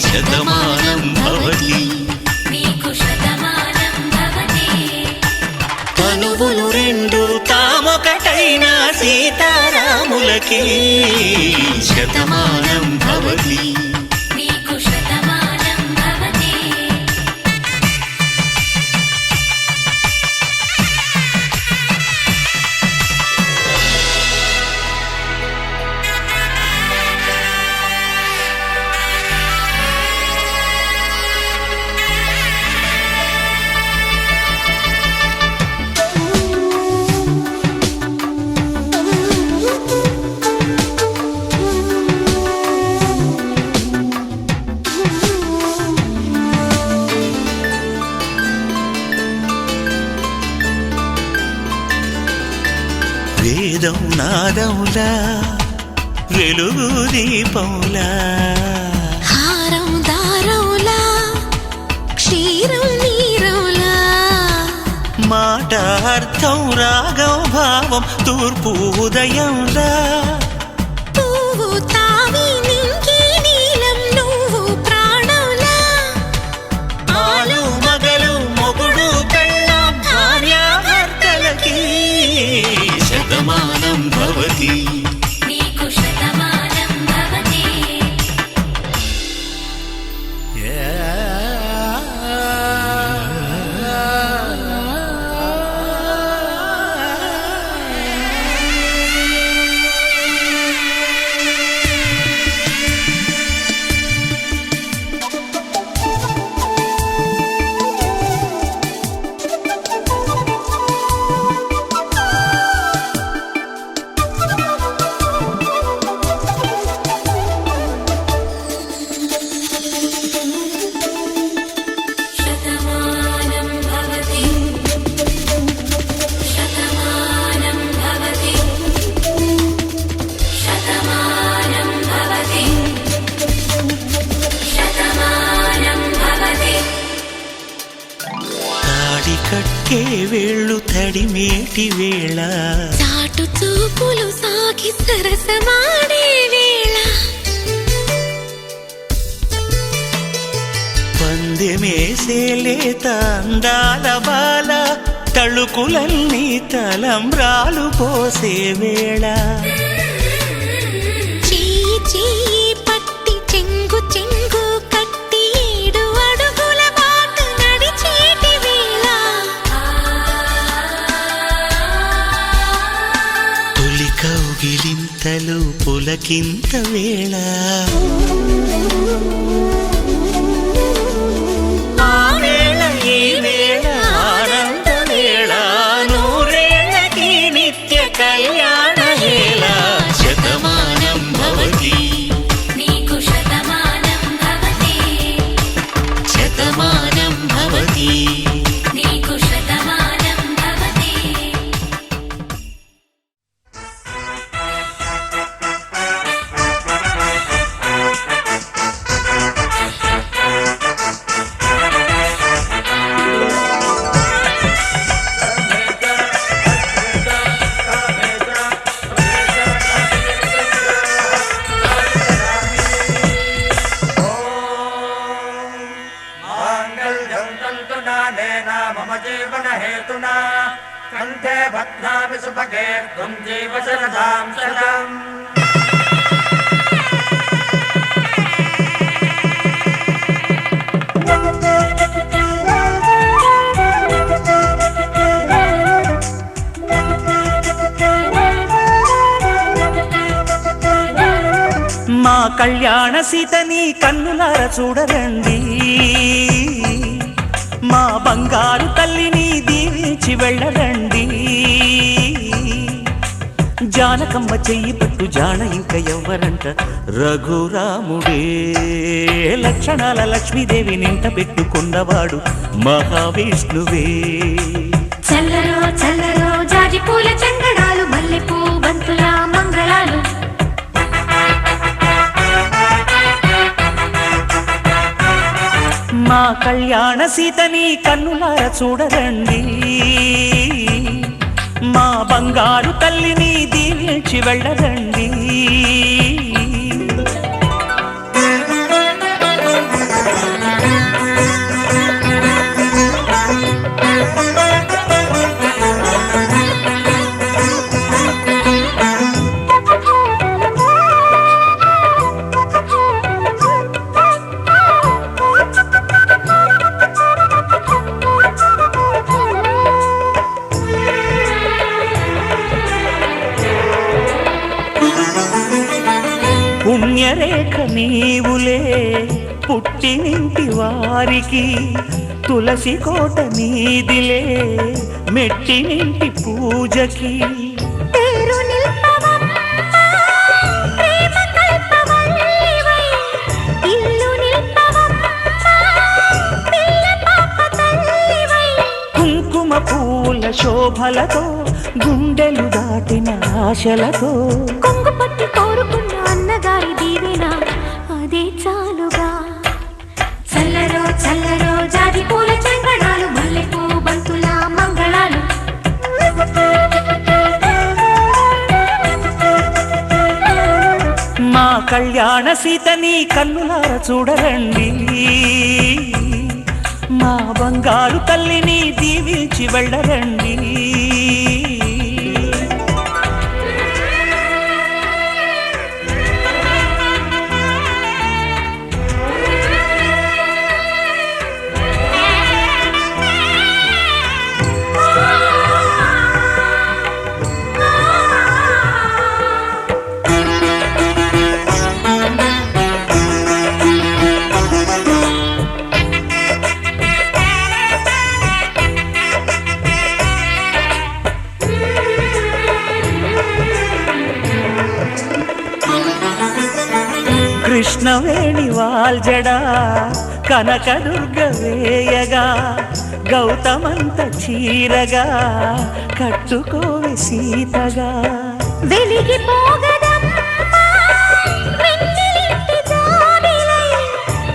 శతమానం భవతి నీకు శతమానం భవతి తనువులు రెండు తామొకటైన సీతారాములకి శతమానం భవతి నీకు శతమానం భవతి వేదం నాదములా వెలుగు దీపంలా హారం దారంలా క్షీరం నీరంలా మాట అర్థం రాగం భావం తూర్పు ఉదయంలా పువ్వు తావి నింగి నీలం నువ్వు ప్రాణంలా ఆలు మగలు మొగుడు కళ్ళ భార్యాభర్తలకి శతమానం భవతి నీకు శతమానం తాకే వేళ్ళు తడిమేటి వేళ చాటు చూపులు సాగి సరసమాడే వేళ పందెమేసేలేత అందాల బాల తళుకులన్నీ తలంబ్రాలు పోసే వేళ చెయ్యి చెయ్యి పట్టి చెంగు చెంగు కట్టి 7 అడుగుల బాట నడిచేటి వేళ తొలి కౌగిలింతలు పులకింత వేళ ఆ వేళ ఈ వేళ ఆనంద వేళ నూరేళ్ళకి నిత్య కళ్యాణ వేళ శతమానం భవతి నీకు శతమానం భవతి శతమానం భవతి నీకు శతమానం భవతి మాంగళ్యం తంతునానేన మమ జీవన హేతునా కంఠే బధ్నామి సుభగే త్వం జీవ శరదాం శతం మా కళ్యాణ సీతని కన్నులార చూడరండి మా బంగారు తల్లిని దీవించి వెళ్ళరండి జానకమ్మ చెయ్యి పట్టు జాన ఇంక ఎవ్వరంట రఘురాముడే లక్షణాల లక్ష్మీదేవి నింట పెట్టుకున్నవాడు మహావిష్ణువే చల్లరో చల్లరో జాజి పూల చందనాలు మల్లెపూ బంతుల మంగళాలు మా కళ్యాణ సీతని కన్నులార చూడరండి మా బంగారు తల్లిని దీవించి వెళ్ళరండి పుణ్యరేఖ నీవులే పుట్టినింటి వారికి తులసి కోట నీదిలే మెట్టినింటి పూజకి పేరు నిల్పవమ్మ ప్రేమ కల్పవల్లివై ఇల్లు నిల్పవమ్మ పిల్ల పాప తల్లివై కుంకుమ పూల శోభలతో గుండెలు దాటిన ఆశలతో కొంగు పట్టి కోరుకున్న అన్నగారి దీవెన అదే చాలుగా చల్లరో చల్లరో జాజి పూల చంగడాలు మల్లెపూ బంతుల మంగళాలు మా కళ్యాణ సీతని కన్నులార చూడరండి మా బంగారు తల్లిని దీవించి వెళ్ళరండి కృష్ణవేణి వాల్జడా కనకదుర్గ వేయగా గౌతమంత చీరగా కట్టుకోవి సీతగా వెలిగిపోగదమ్మా వెన్నెలింటి జాబిలై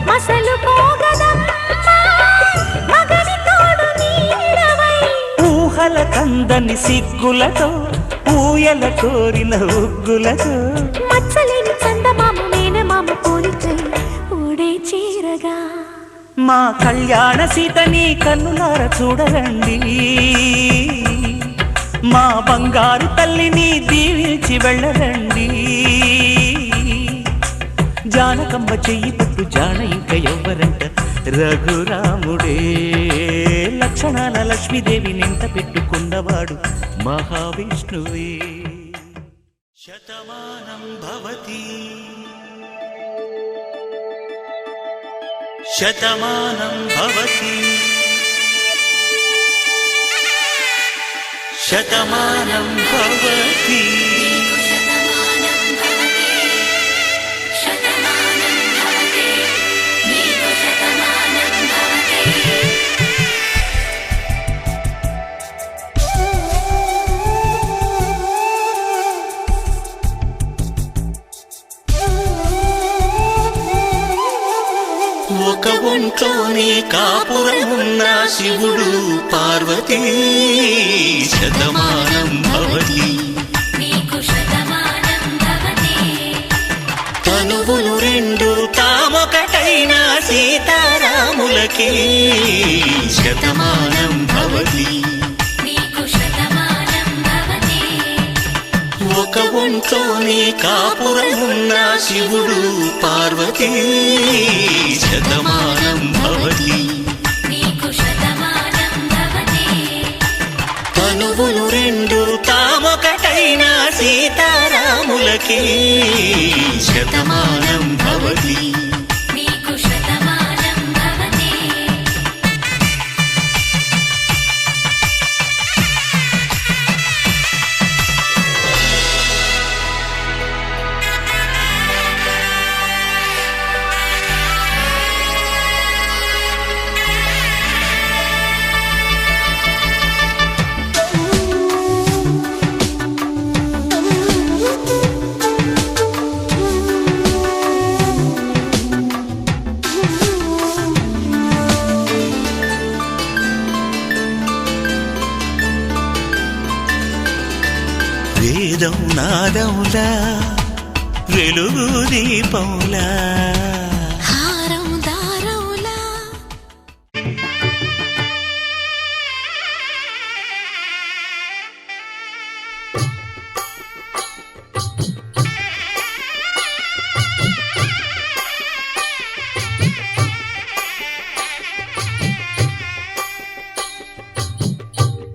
మసలు పోగదమ్మా మగని తోడు నీడవై కందని సిగ్గులతో ఊయల కోరిన ఉగ్గులతో మచ్చలేని చందమామ మేనమామ పోలికై ఓడే చీరగా మా కళ్యాణ సీతని కన్నులార చూడరండి మా బంగారు తల్లిని దీవించి వెళ్ళరండి జానకమ్మ చెయ్యి పట్టు జాన ఇంక ఎవ్వరంట రఘురాముడే లక్షణాల లక్ష్మీదేవి నింట పెట్టుకున్నవాడు మహావిష్ణువే శతమానం భవతి శతమానం భవతి శతమానం భవతి ఒక ఒంట్లోనే కాపురం ఉన్న శివుడు పార్వతీ శతమానం భవతి తనువులు రెండు తామొకటైన సీతారాములకి శతమానం భవతి ఒక ఒంట్లోనే కాపురం ఉన్న శివుడు పార్వతీ శతమానం భవతి తనువులు రెండు తామొకటైన సీతారాములకి శతమానం భవతి వేదం నాదములా వెలుగు దీపములా హారం దారవులా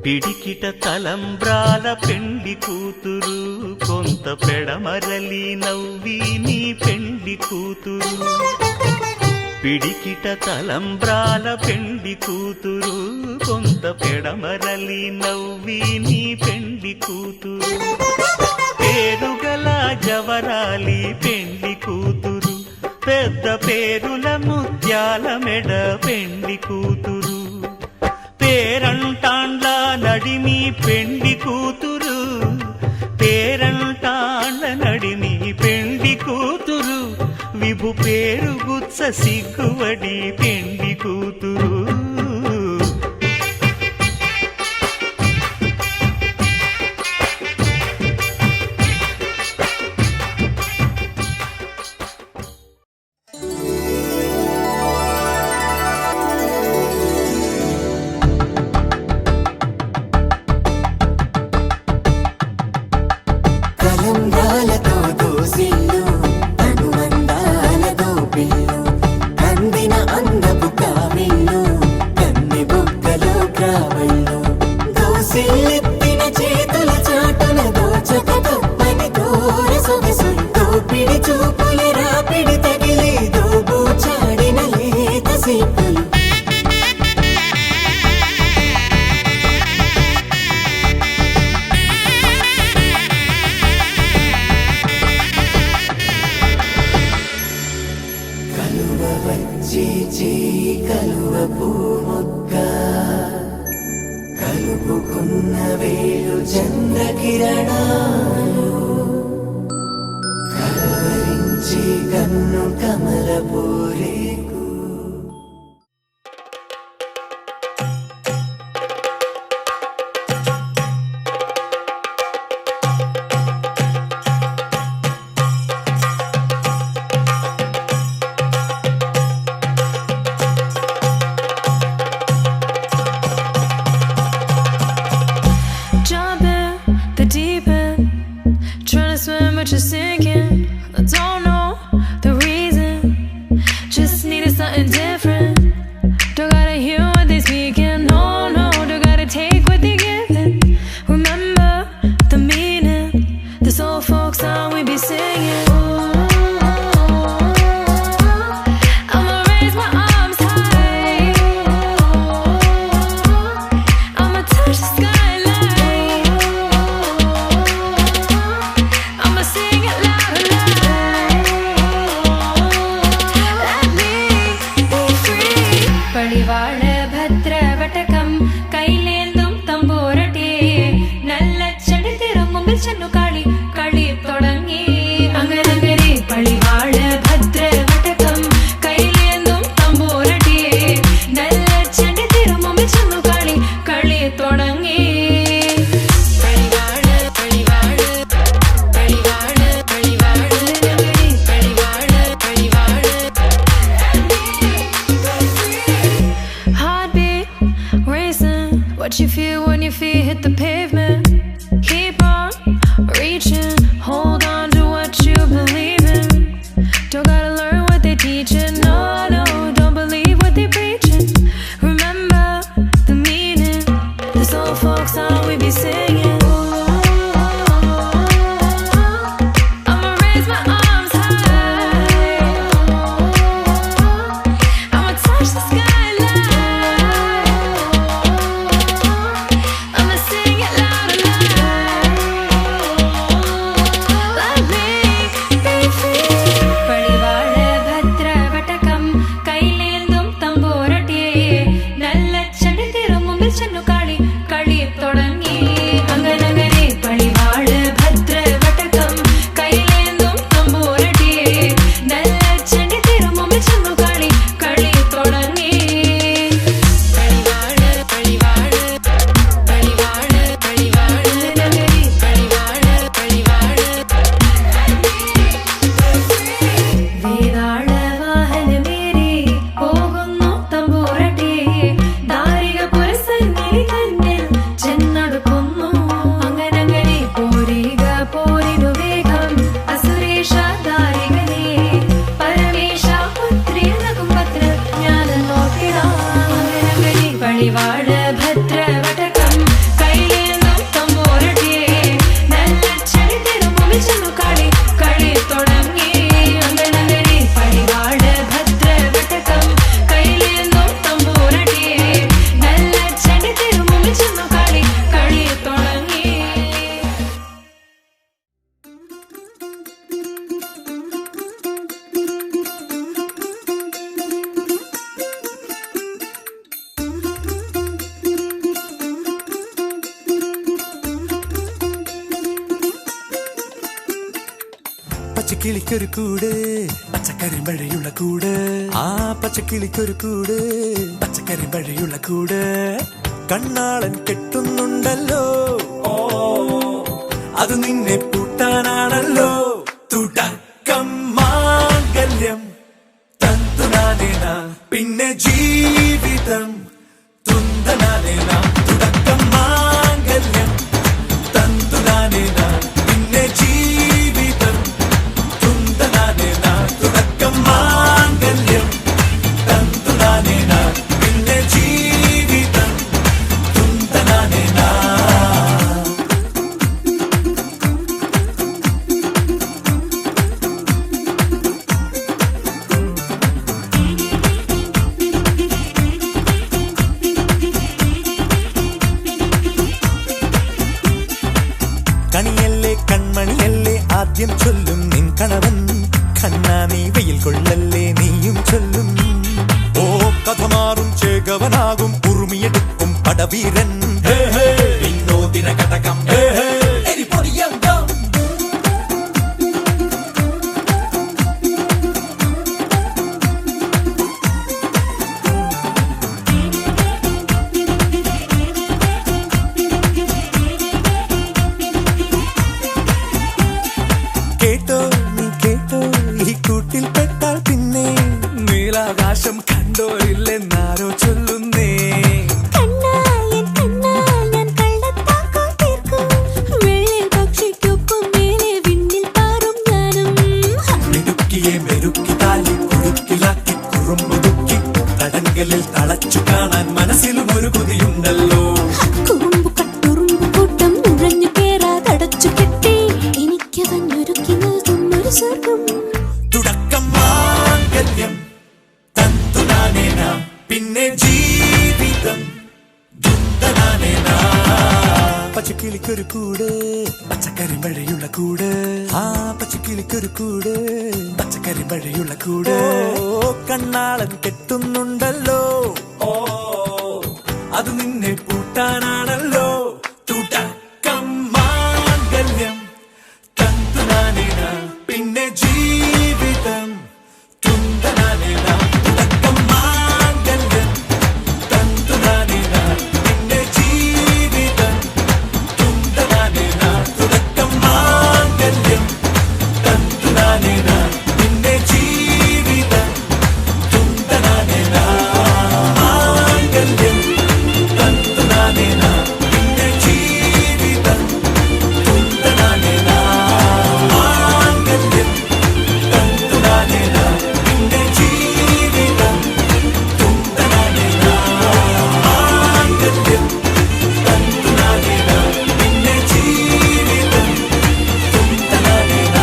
పిడికిట తలంబ్రాల పెండ్లి కూతురు కొంత పెడమరలి నవ్వి నీ పెండ్లి కూతురు పిడికిట తలంబ్రాల పెండ్లి కూతురు కొంత పెడమరలి నవ్వి నీ పెండ్లి కూతురు పేరుగల జవరాలి పెండ్లి కూతురు పెద్ద పేరుల ముత్యాల మెడ పెండ్లి కూతురు పేరంటాండ్ల నడిమి పెండి కూతురు పేరంటాండ్ల నడిమి పెండి కూతురు విభు పేరు గుత్స సిగ్గువడి పెండి కూతురు కలుపుకున్న వేలు చంద్రకిరణాలు కలవరించి కన్ను కమలపూరేకు Trying to swim but you're sinking. I don't know the reason. Just needed something different. Don't gotta hear what they speaking. No, no, don't gotta take what they giving. Remember the meaning. This old folk song we be singing. I'ma raise my arms high. I'ma touch the skyline. I'ma sing it loud and loud. Let me be free. പടിവാള ഭദ്രവടകം കൈലേന്തും തമ്പൂരട്ടെ നല്ല ചെടി തിരുമുമ്പിൽ ചെന്നു കളി കളി തുടങ്ങി അങ്ങനെ പടിവാള ഭദ്രവടകം കൈലേന്തും തമ്പൂരട്ടെ നല്ല ചെടി തിരുമുമ്പിൽ ചെന്നു കളി കളി തുടങ്ങി പടിവാള പടിവാള പടിവാള പടിവാള പടിവാള പടിവാള Heartbeat racing. What you feel when your feet hit the pavement? Keep on reaching. Hold on to what you believe in. Don't gotta learn what they teaching. No, no, don't believe what they preaching. Remember the meaning. This old folk song we be singing. I'ma raise my arms high. I'ma touch the skyline. I'ma sing it loud and loud. Let me be free. പടിവാള ഭദ്രവടകം കൈലേന്തും തമ്പൂരട്ടെ നല്ല ചെടി തിരുമുമ്പിൽ ചെന്നു കളി കളി തുടങ്ങി അങ്ങനെ പടിവാള ഭദ്രവടകം കൈലേന്തും തമ്പൂരട്ടെ നല്ല ചെടി തിരുമുമ്പിൽ ചെന്നു കളി കളി തുടങ്ങി പടിവാള പടിവാള പടിവാള പടിവാള പടിവാള പടിവാള വേതാള വാഹനമേറി പോകുന്നു തമ്പൂരട്ടെ ദാരിക പുരസന്നിധി തന്നിൽ ചെന്നടുക്കുന്നു അങ്ങനെ പോരിക പോരിനു വേഗം അസുരേഷ ദാരികനെ പരമേശ പുത്രി നകും പത്ര ജ്ഞാന നോക്കിടാം അങ്ങനെ പടിവാള ഭദ്രവടകം കൈലേന്തും തമ്പൂരട്ടെ നല്ല ചെടി തിരുമുമ്പിൽ ചെന്നു കളി കളി തുടങ്ങി അങ്ങനെ പടിവാള ഭദ്രവടകം കൈലേന്തും തമ്പൂരട്ടെ നല്ല ചെടി തിരുമുമ്പിൽ ചെന്നു കളി കളി തുടങ്ങി പച്ചക്കിളിക്കൊരു കൂട് പച്ചക്കരിമ്പഴയുള്ള കൂട് ആ പച്ചക്കിളിക്കൊരു കൂട് പച്ചക്കരിമ്പഴയുള്ള കൂട് കണ്ണാളൻ കെട്ടുന്നുണ്ടല്ലോ ഓ അത് നിന്നെ പൂട്ടാനാണല്ലോ തുടക്കം മാംഗല്യം തന്തുനാനേന പിന്നെ ജീവിതം തുന്തനാനേന തുടക്കം മാംഗല്യം തന്തുനാനേന പിന്നെ ജീവിതം തുന്തനാനേന തുടക്കം മാംഗല്യം തന്തുനാനേന പിന്നെ ജീവിതം തുന്തനാനേന കണിയല്ലേ കൺമണിയല്ലേ ആദ്യം ചൊല്ലും നിൻ കണവൻ കണ്ണാ നീ വെയിൽ കൊള്ളല്ലേ നീയും ചൊല്ലും ഓ കഥ മാറും ചേകവനാകും ഉറുമിയെടുക്കും പടവീരൻ വിനോദിന കടകം കേട്ടോ നീ കേട്ടോ ഈ കൂട്ടിൽ പെട്ടാൽ പിന്നെ നീലാകാശം കണ്ടോ ഇല്ലെന്നാരോ ചൊല്ലുന്നേ കണ്ണായൻ ആ പച്ചക്കിളിക്കൊരു പച്ചക്കറി മഴയുള്ള കൂട് കണ്ണാളൻ കെട്ടുന്നുണ്ടല്ലോ അത് നിന്നെ പൂട്ടാനാണല്ലോ തുടക്കം മാംഗല്യം തന്തുനാനേന പിന്നെ ജീവിതം തുന്തനാനേന തുടക്കം മാംഗല്യം തന്തുനാനേന പിന്നെ ജീവിതം തുന്തനാനേന തുടക്കം മാംഗല്യം തന്തുനാനേന പിന്നെ ജീവിതം തുന്തനാനേന മാംഗല്യം തന്തുനാനേന പിന്നെ ജീവിതം തുന്തനാനേന മാംഗല്യം തന്തുനാനേന പിന്നെ ജീവിതം തുന്തനാനേന മാംഗല്യം തന്തുനാനേന പിന്നെ ജീവിതം തുന്തനാനേന.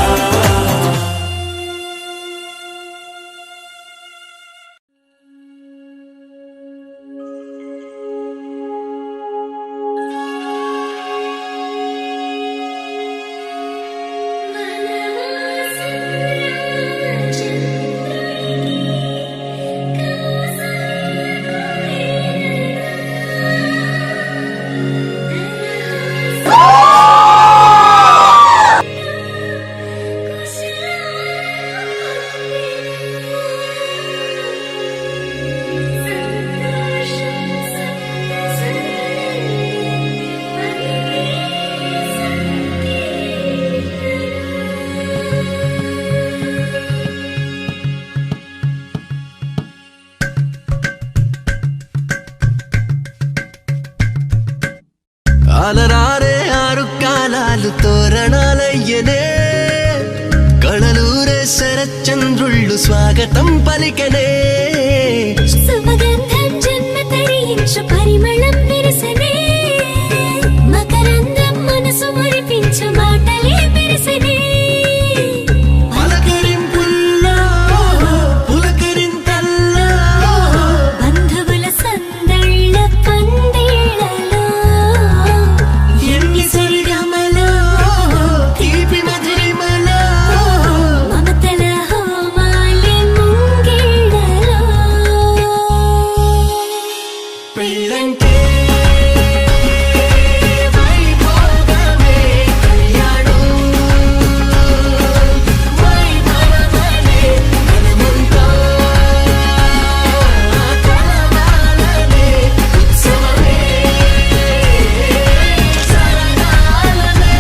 అలరారే ఆరు కాలాలు తోరణాలయ్యనే కళలూరే శరచంద్రుళ్ళు స్వాగతం పలికనే సుమగంధం జన్మ తరించు పరిమళం విరసనే మకరందం మనసు మురిపించు మాటలే విరసనే పలకరింపుల్లో పులకరింతల్లో బంధువుల సందళ్ళ పందిళ్ళలో ఎన్ని సరిగమలో తీపి మధురిమలో మమతల హోమాలి ముంగిళ్ళలో పెళ్ళంటే వైభోగమే కళ్యాణం వైభవమనే మనమంతా కలవాలనే ఉత్సవమే సరదాలనే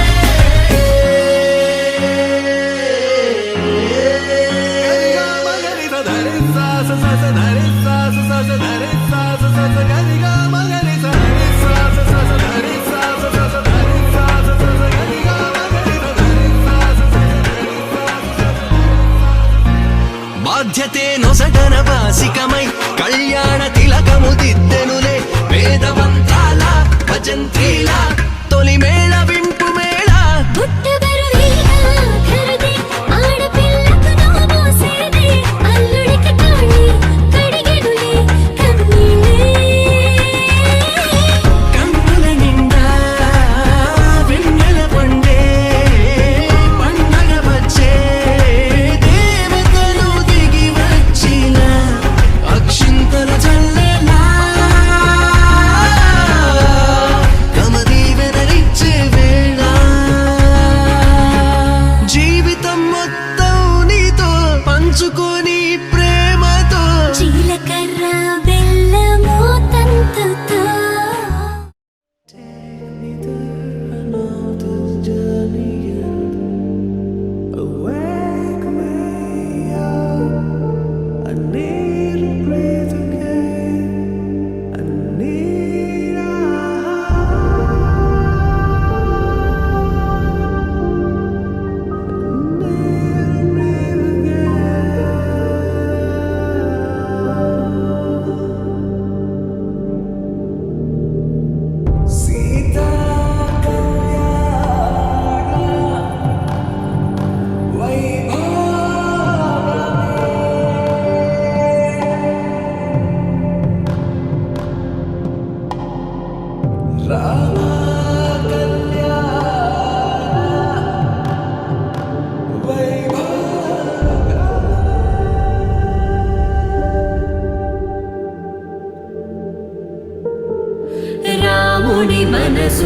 బాధ్యతే నొసటన వాసికమై కళ్యాణ తిలకము దిద్దెనులే వేదవంతాల భజంత్రీల తొలి మేళ వింపు మేళ బుట్టబరు వీణాధరుదే ఆడపిల్లకు నోమోసేదే అల్లుడికి తాళి కడిగెనులే కన్నీళ్ళే కన్నుల నిండా వెన్నెల పండే పండగ వచ్చే దేవతలు దిగి వచ్చిన అక్షింతల చల్లెలా కమదీవెనరిచ్చే వేళ జీవితం మొత్తం నీతో పంచుకొని ప్రేమతో జీలకర్ర బెల్లము తంతుతో I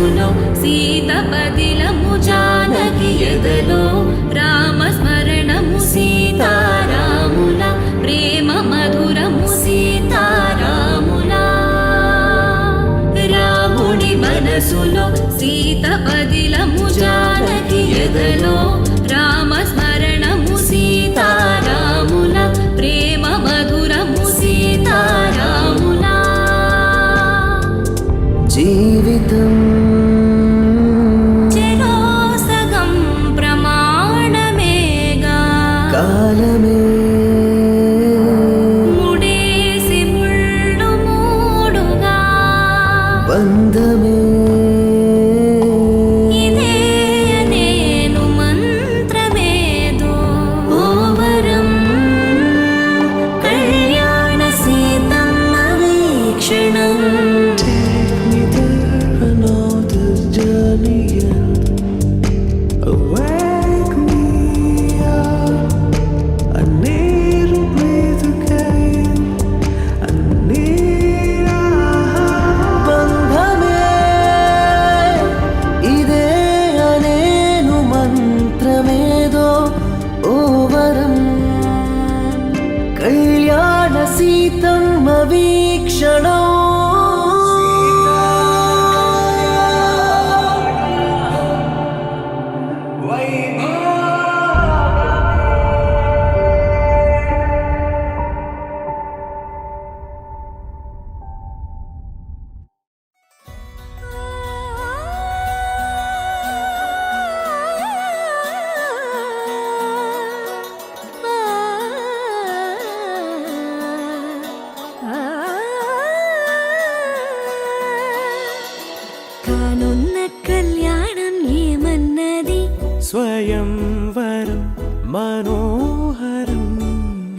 మనసులో సీత పదిలము జానకి ఎదలో రామస్మరణము సీతారాముల ప్రేమ మధురము సీతారాముల రాముడి మనసులో సీత పదిలము జానకి ఎదలో రామస్మరణము సీతారాముల ప్రేమ మధురము సీతారాముల జీవితం చెరో సగం ప్రమాణమేగా కాలమే ముడేసి ముళ్ళు మూడుగా బంధమే ఇదే నేను మంత్రమేదో ఓవరం కళ్యాణ Seethamma వీక్షణం me there and all this journey awake me up. I need to breathe again. I need a బంధమే ఇదే అనేను మంత్రమేదో ఓవరం కళ్యాణ సీతమ్మ వీక్షణం కానున్న కళ్యాణం ఏమన్నది స్వయంవరం మనోహరం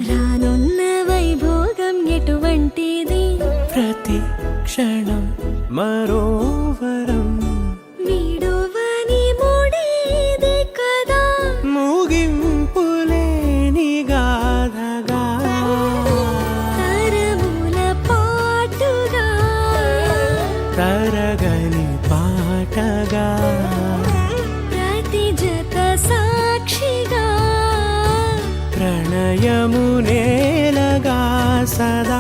రానున్న వైభోగం ఎటువంటిది ప్రతి క్షణం మరోవరం వీడువని మూడేది కదా ముగింపులేని గాథగా తరముల పాటుగా తరగని పాటగా ప్రతి జత సాక్షిగా ప్రణయము నేలగా సదా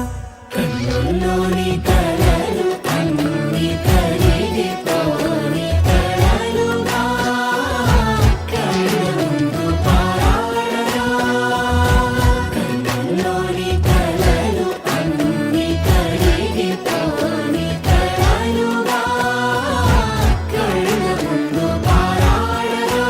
కన్నుల్లోని కలలు అన్ని కరిగిపోని కలలుగా కళ్ళముందు పారాడగా కన్నుల్లోని కలలు అన్ని కరిగిపోని కలలుగా కళ్ళముందు పారాడగా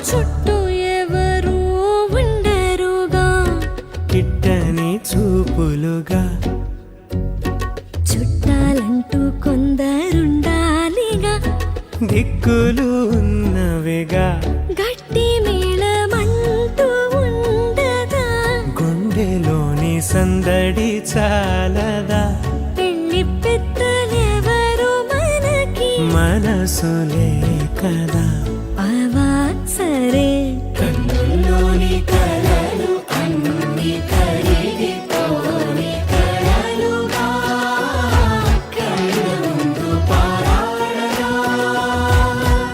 చుట్టూ ఎవరు ఉండరుగా కిట్టని చూపులుగా చుట్టాలంటూ కొందరుండాలిగా దిక్కులు ఉన్నవిగా గట్టి మేళమంటూ ఉండదా గుండెలోని సందడి చాలదా పెళ్లి పెద్దలెవరు మనకి మనసులే కదా అవా సరే కన్నుల్లోని కలలు అన్ని కరిగిపోని కలలుగా కళ్ళముందు పారాడగా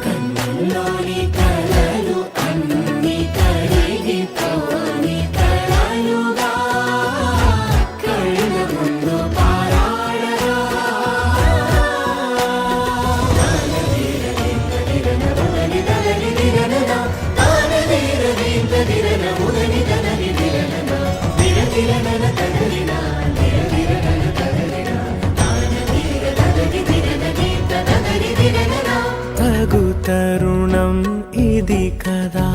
కన్నుల్లోని కలలు అన్ని కరిగిపోని కలలుగా కళ్ళముందు పారాడగా తగు తరుణం ఇది కదా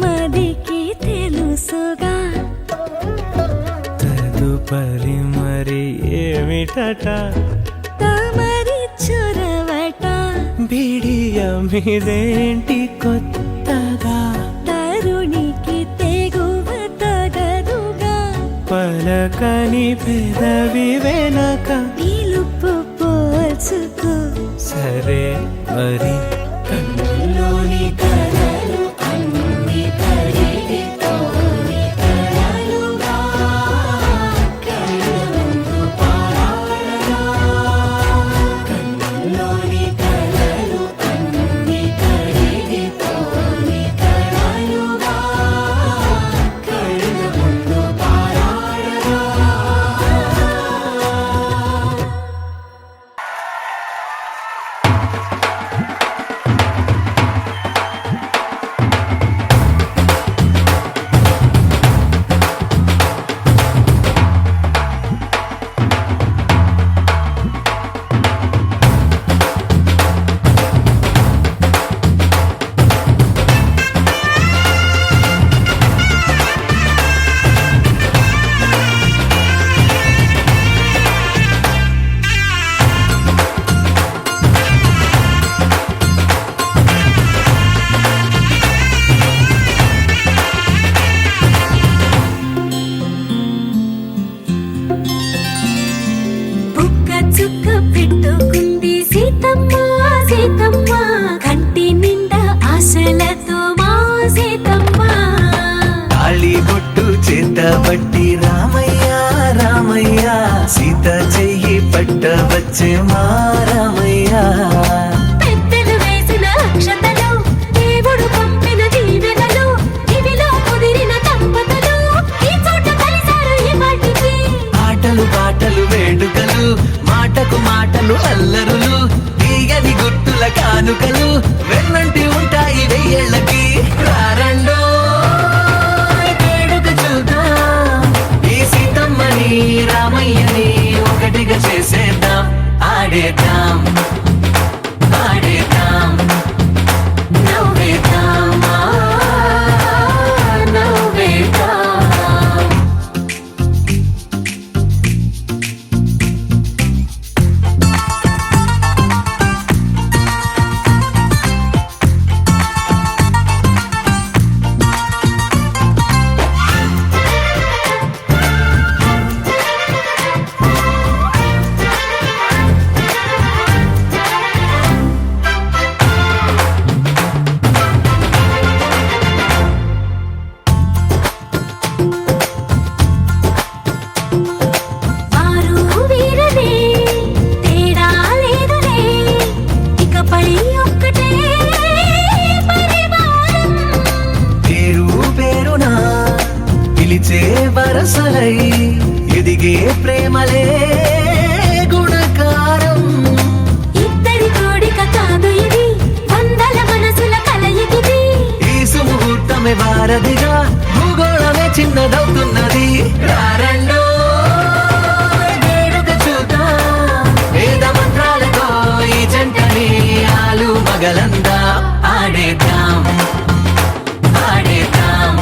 మదికి తెలుసుగా తదుపరి మరి ఏమిటట తమరి చొరవట బిడియమిదేంటి కొత్తగా తరుణికి తెగువ తగదుగా పలకని పెదవి వెనక పిలుపు సరే మరి కన్నుల్లోని కలలు అన్ని కడిగితోని కలలుగా కళ్ళ ముందు పారాడగా కన్నుల్లోని కలలు అన్ని కడిగితోని కలలుగా కళ్ళ ముందు పారాడగా బుక్క చుక్క పెట్టుకుంది సీతమ్మ సీతమ్మ కంటి నిండా ఆశలతో మా సీతమ్మ తాళిబొట్టు చేతబట్టి రామయ్య రామయ్య సీత చెయ్యి పట్టవచ్చే మా రామయ్య పెద్దలు వేసిన అక్షతలు దేవుడు పంపిన దీవెనలు ఇవిలో కుదిరిన దంపతులు ఈ చోట కలిసారు ఈ వాటికి ఆటలు పాటలు వేడుకలు మాటకు మాటలు అల్లరులు తీయని గుర్తుల కానుకలు వెన్నంటి ఉంటాయి వెయ్యేళ్ళకి రారండో వేడుక చూద్దాం ఈ సీతమ్మని రామయ్యని ఒకటిగా చేసేద్దాం ఆడేద్దాం ఆడేద్దాం నవ్వేద్దాం నవ్వేద్దాం వారు వీరనే తేడా లేదులే ఇకపై ఒక్కటే పరివారం పేరు పేరునా పిలిచే వరసలై ఎదిగే ప్రేమలే గుణకారం ఇద్దరి కోడిక కాదు ఇది వందల మనసుల కలయికిది ఈ సుముహూర్తమే వారధిగా భూగోళమే చిన్నదవుతున్నది రారండో వేడుక చూద్దాం వేద మంత్రాలతో ఈ జంటని ఆలు మగలందా ఆడేద్దాం ఆడేద్దాం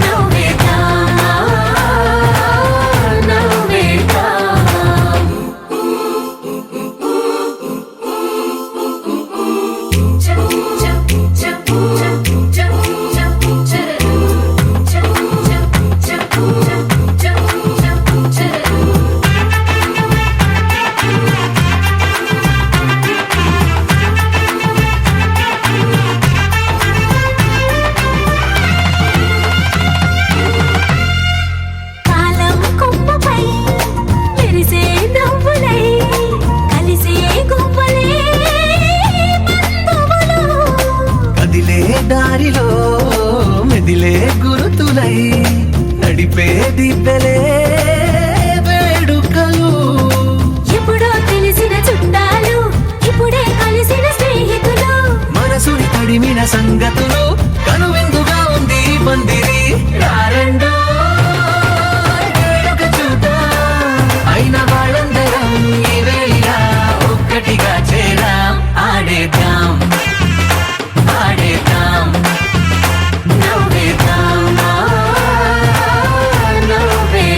నవ్వేద్దాం నవ్వేద్దాం కాలం కొమ్మపై మెరిసే నవ్వులై కలిసే గువ్వలే బంధువులు కదిలే దారిలో మెదిలే గురుతులై నడిపే దిబ్బెలే వేడుకలు ఎప్పుడో తెలిసిన చుట్టాలు ఇప్పుడే కలిసిన స్నేహితులు మనసుని తడిమిన సంగతులు కనువిందుగా ఉంది ఈ పందిరి రారండో వేడుక చూద్దాం అయిన వాళ్ళందరం ఈ వేళ ఒక్కటిగా చేరాం ఆడేద్దాం ఆడేద్దాం నవ్వేద్దాం నవ్వేద్దాం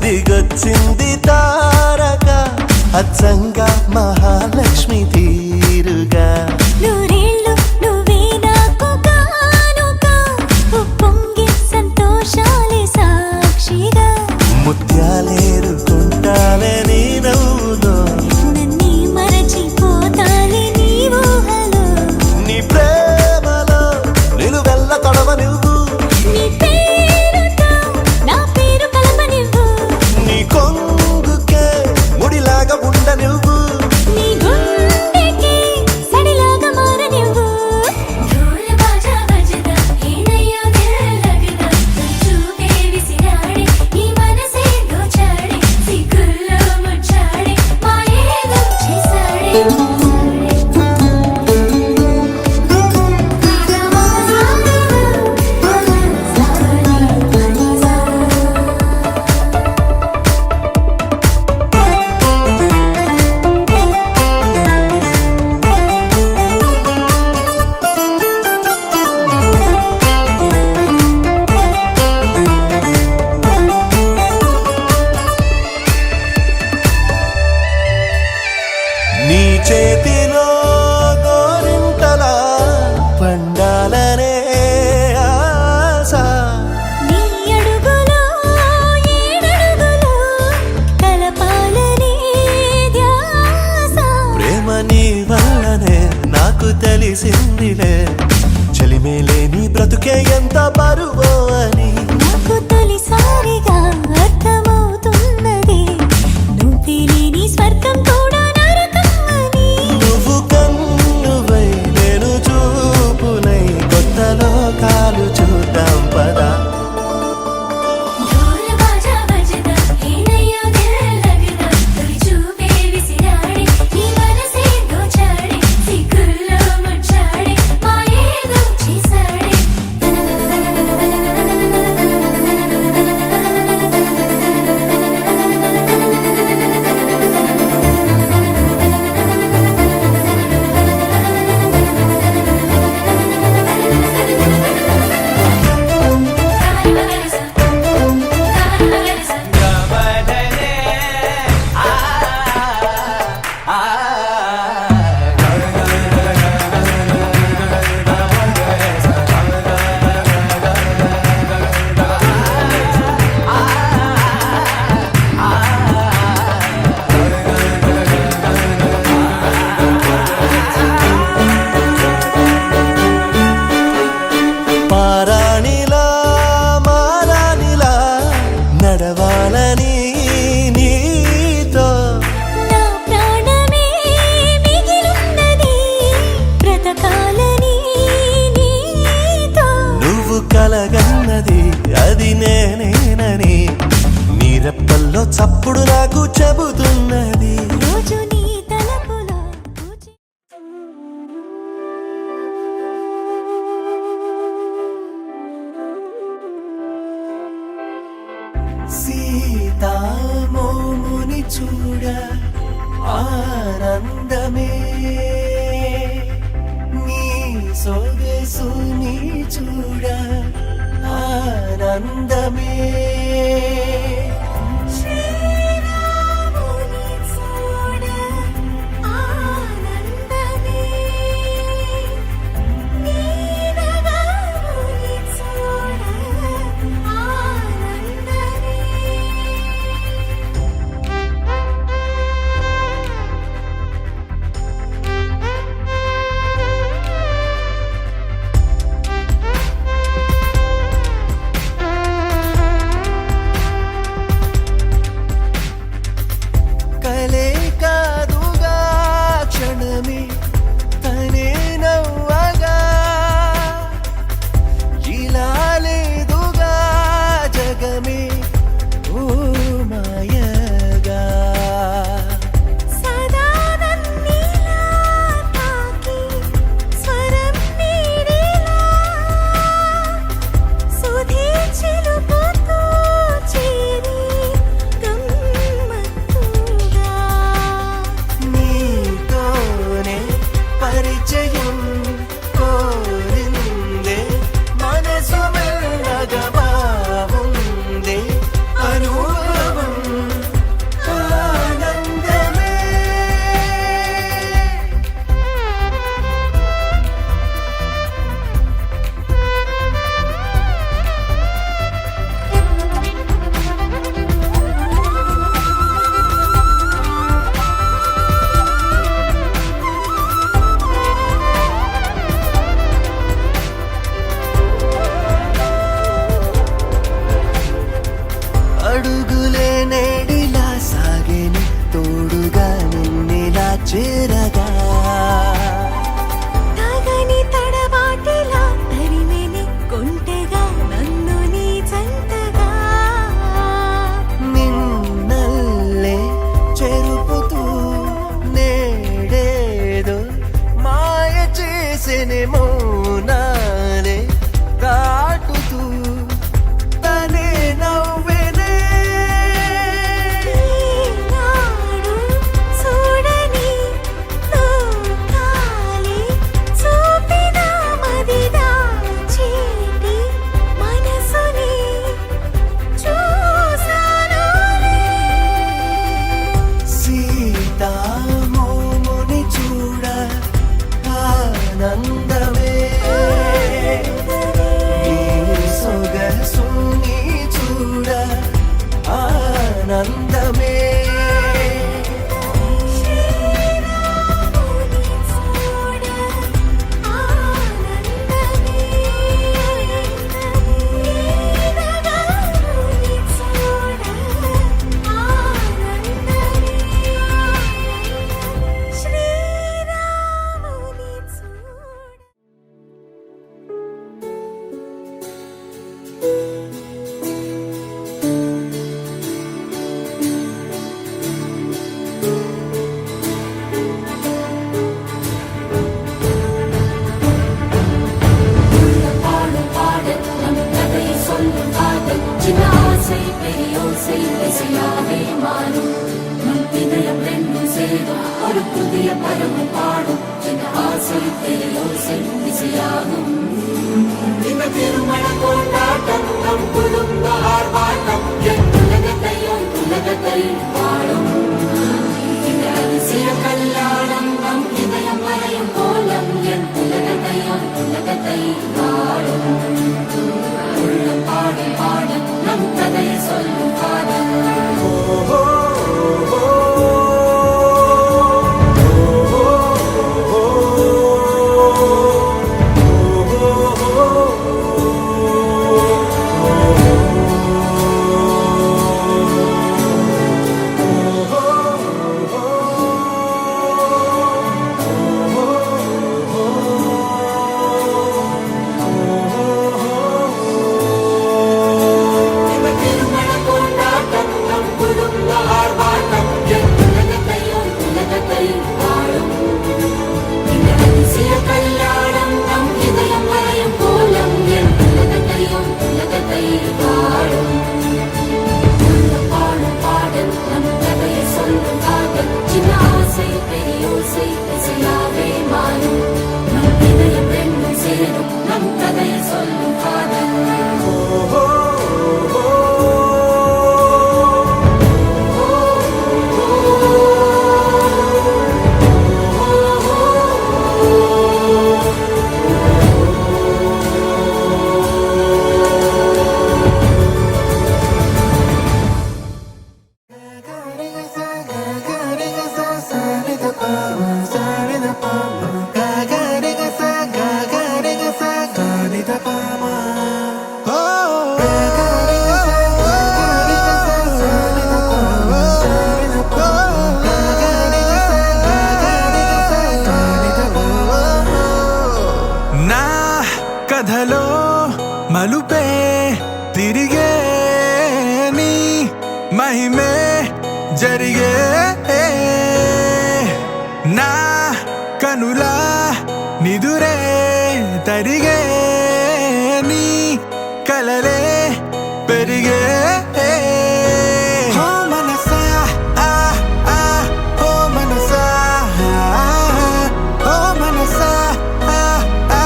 దిగొచ్చింది తారక అచ్చంగా మహాలక్ష్మి తీరుగా నూరేళ్ళు నువ్వే నాకు కానుక ఉప్పొంగే సంతోషాలే సాక్షిగా ముత్యాలేరుకుంటాలే నీ నవ్వులో నన్నే మరచిపోతాలే నీ ఊహలో నీ ప్రేమలో నిలువెల్ల తడవ నువ్వు నీ పేరుతో నా పేరు కలపనివ్వు నీ కొంగుకే ముడిలాగా ఉండ నువ్వు నీ గుండెకి సడిలాగా మారనివ్వు ఢోల్ బాజా బజదా ఏనయ్యో దిల్ లగదా చూపే విసిరాడే నీ మనసే దోచాడే సిగ్గుల్లో ముచ్చాడే మాయేదో చేసాడే నీ చేతిలో గోరింటలా పండాలనే ఆశ నీ అడుగులో ఏడడుగులో కలపాలనే ధ్యాస ప్రేమ నీ వల్లనే నాకు తెలిసిందిలే చలిమేలే నీ బ్రతుకే ఎంత బరువో అని నాకు తొలిసారిగా అర్థమవుతున్నది నువ్వే లేని స్వర్గం కూడా నరకం అని నువ్వు కన్నువై నేను చూపునై కొత్త లోకాలు చూద్దాం పదా ఢోల్ బాజా బజదా ఏనయ్యో దిల్ లగదా తొలి చూపే విసిరాడే నీ మనసే దోచాడే సిగ్గుల్లో ముచ్చాడే మాయేదో చేసాడే పారాణిలా మారాణిలా నడవాలని నీతో నా ప్రాణమే మిగిలున్నది బ్రతకాలని నీతో నువ్వు కలగన్నది అది నేనేనని నీ రెప్పల్లో చప్పుడు నాకు చెబుతున్నది రోజు నీ తలపులో పూచి సీతామోముని చూడ ఆనందమే నీ సొగసుని చూడ ఆనందమే శ్రీరాముని చూడ ఆనందమే నీనగాముని చూడ ఆనందమే మౌనాలే దాటుతూ తనే నవ్వెనే నాడు చూడని లోకాలే చూపిన మదిదా చీటి మనసుని చూసానులే సీతామోముని చూడ ఆనందమే నీ సొగసుని చూడ ఆనందమే శ్రీరాముని చూడ ఆనందమే వీరగారుని చూడ ఆనందమే శ్రీరాముని చూడ பாடும் பாடல் நம் கதை சொல்லும் காதல் சின்ன ஆசை பெரியோசை இசையாவே மாறும் நம் இதயம் ரெண்டும் சேரும் ஒரு புதிய பருவம் பாடும் சின்ன ஆசை பெரியோசை இசையாகும் இந்த திருமண கொண்டாட்டம் நம் குடும்ப ஆர்ப்பாட்டம் என் உலகத்தை வாழும் இந்த அதிசய கல்யாணம் நம் இதயம் வரையும் கோலம் என் உலகத்தை வாழும் உள்ளம் பாடும் பாடும் நம் கதையை சொல்லும் காதல் இந்த திருமண கொண்டாட்டம் நம் குடும்ப ஆர்ப்பாட்டம் என் உலகத்தை வாழும் இந்த அதிசய கல்யாணம் நம் இதயம் வரையும் கோலம் என் உலகத்தை வாழும் உள்ளம் பாடும் பாடல் நம் கதையை சொல்லும் காதல் சின்ன ஆசை பெரியோசை இசையாவே மாறும் நம் இதயம் ரெண்டும் சேரும் நம் கதையை சொல்லும் காதல் నా కథలో మలుపే తిరిగే నీ మహిమే జరిగే నా కనులా నిదురే తరిగే నీ కలలే పెరిగే ఓ మనసా ఆ ఆ ఓ మనసా ఓ మనసా ఆ ఆ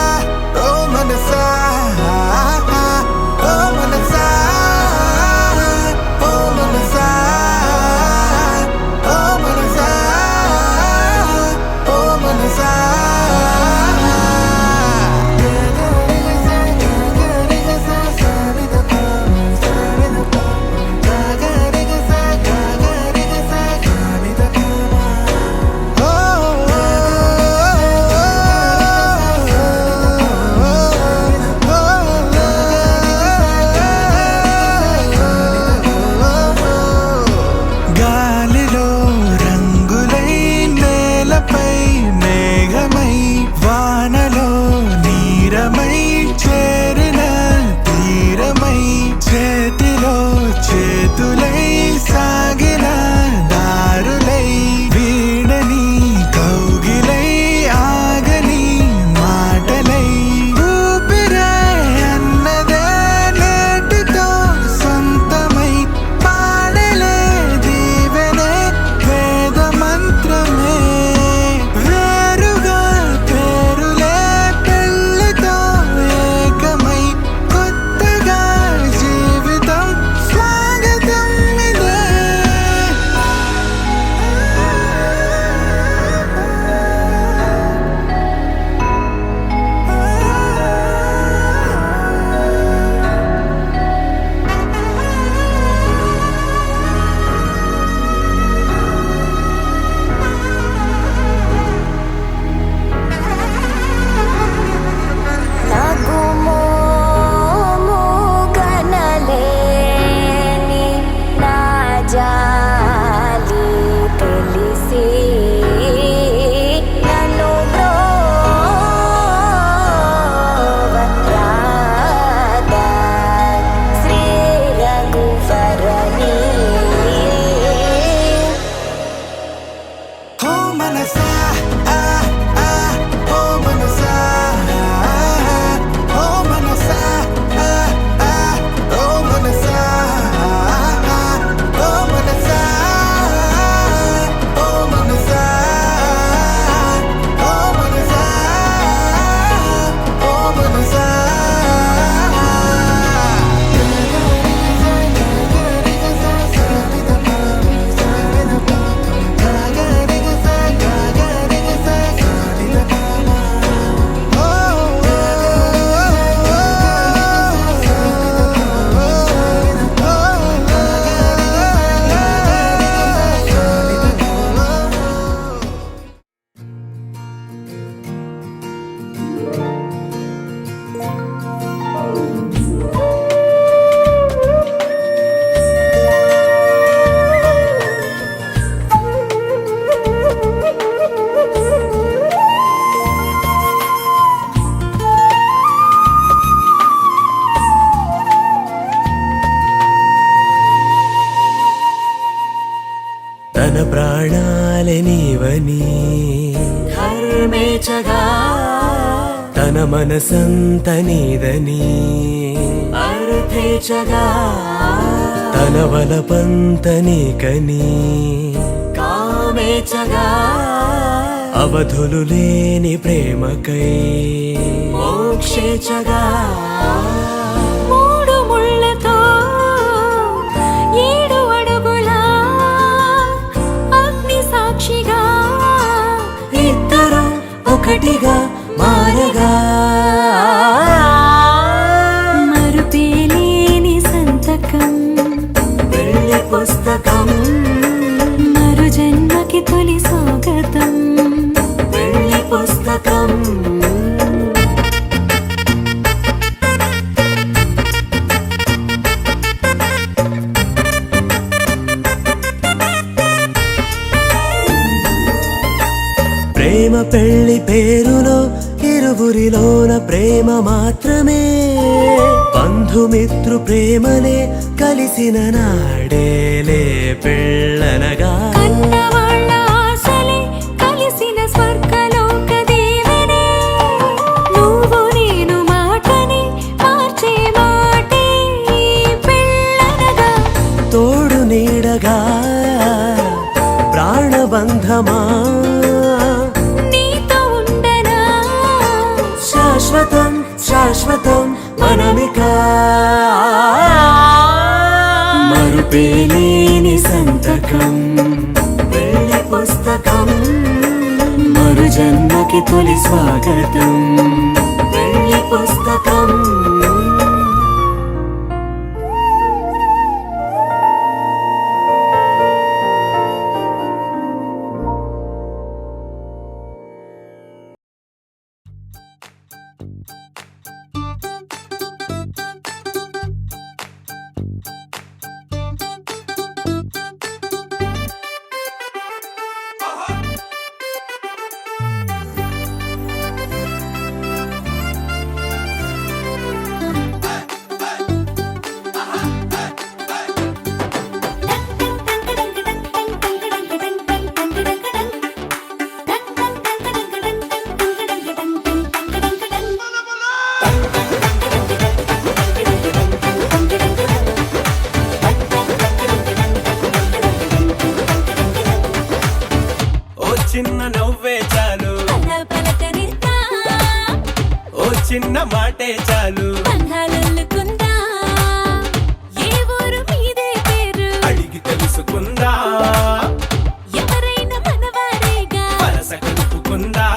ఓ మనసా ఓ మనసా ఓ మనసా ఓ మనసా ఓ మనసా ప్రాణాలే నీవని ధర్మేచగా తన మనసంత నీదని అర్థేచగా తన వలపంత నీకని కామేచగా అవధులు లేని ప్రేమకై మోక్షేచగా మూడు ముళ్ళతో 7 అడుగుల అగ్ని సాక్షిగా ఇద్దరు ఒకటిగా మారగా మరుపేలేని సంతకం వెళ్ళి పుస్తకం మరు జన్మకి తొలి స్వాగతం వెళ్ళి పుస్తకం ప్రేమ పెళ్లి పేరులో ఇరువురిలోన ప్రేమ మాత్రమే బంధుమిత్రు ప్రేమలే కలిసిన నాడేలే పెళ్ళనగా కన్నవాళ్ళ ఆశలే కలిసిన స్వర్గలోక దేవనే నువ్వు నేను మాటని మార్చే మాటే పెళ్ళనగా తోడు నీడగా ప్రాణబంధమా నీతో ఉండనా శాశ్వతం శాశ్వతం మనమిక మరుపేలేని సంతకం వెళ్ళి పుస్తకం మరు జన్మకి తొలి స్వాగతం వెళ్ళి పుస్తకం చిన్న నవ్వే చాలు పలకరిస్తా ఓ చిన్న మాటే చాలు బంధాలల్లుకుందా ఏ ఊరు మీదే పేరు అడిగి తెలుసుకుందా ఎవరైనా మనవారేగా వరస కలుపుకుందా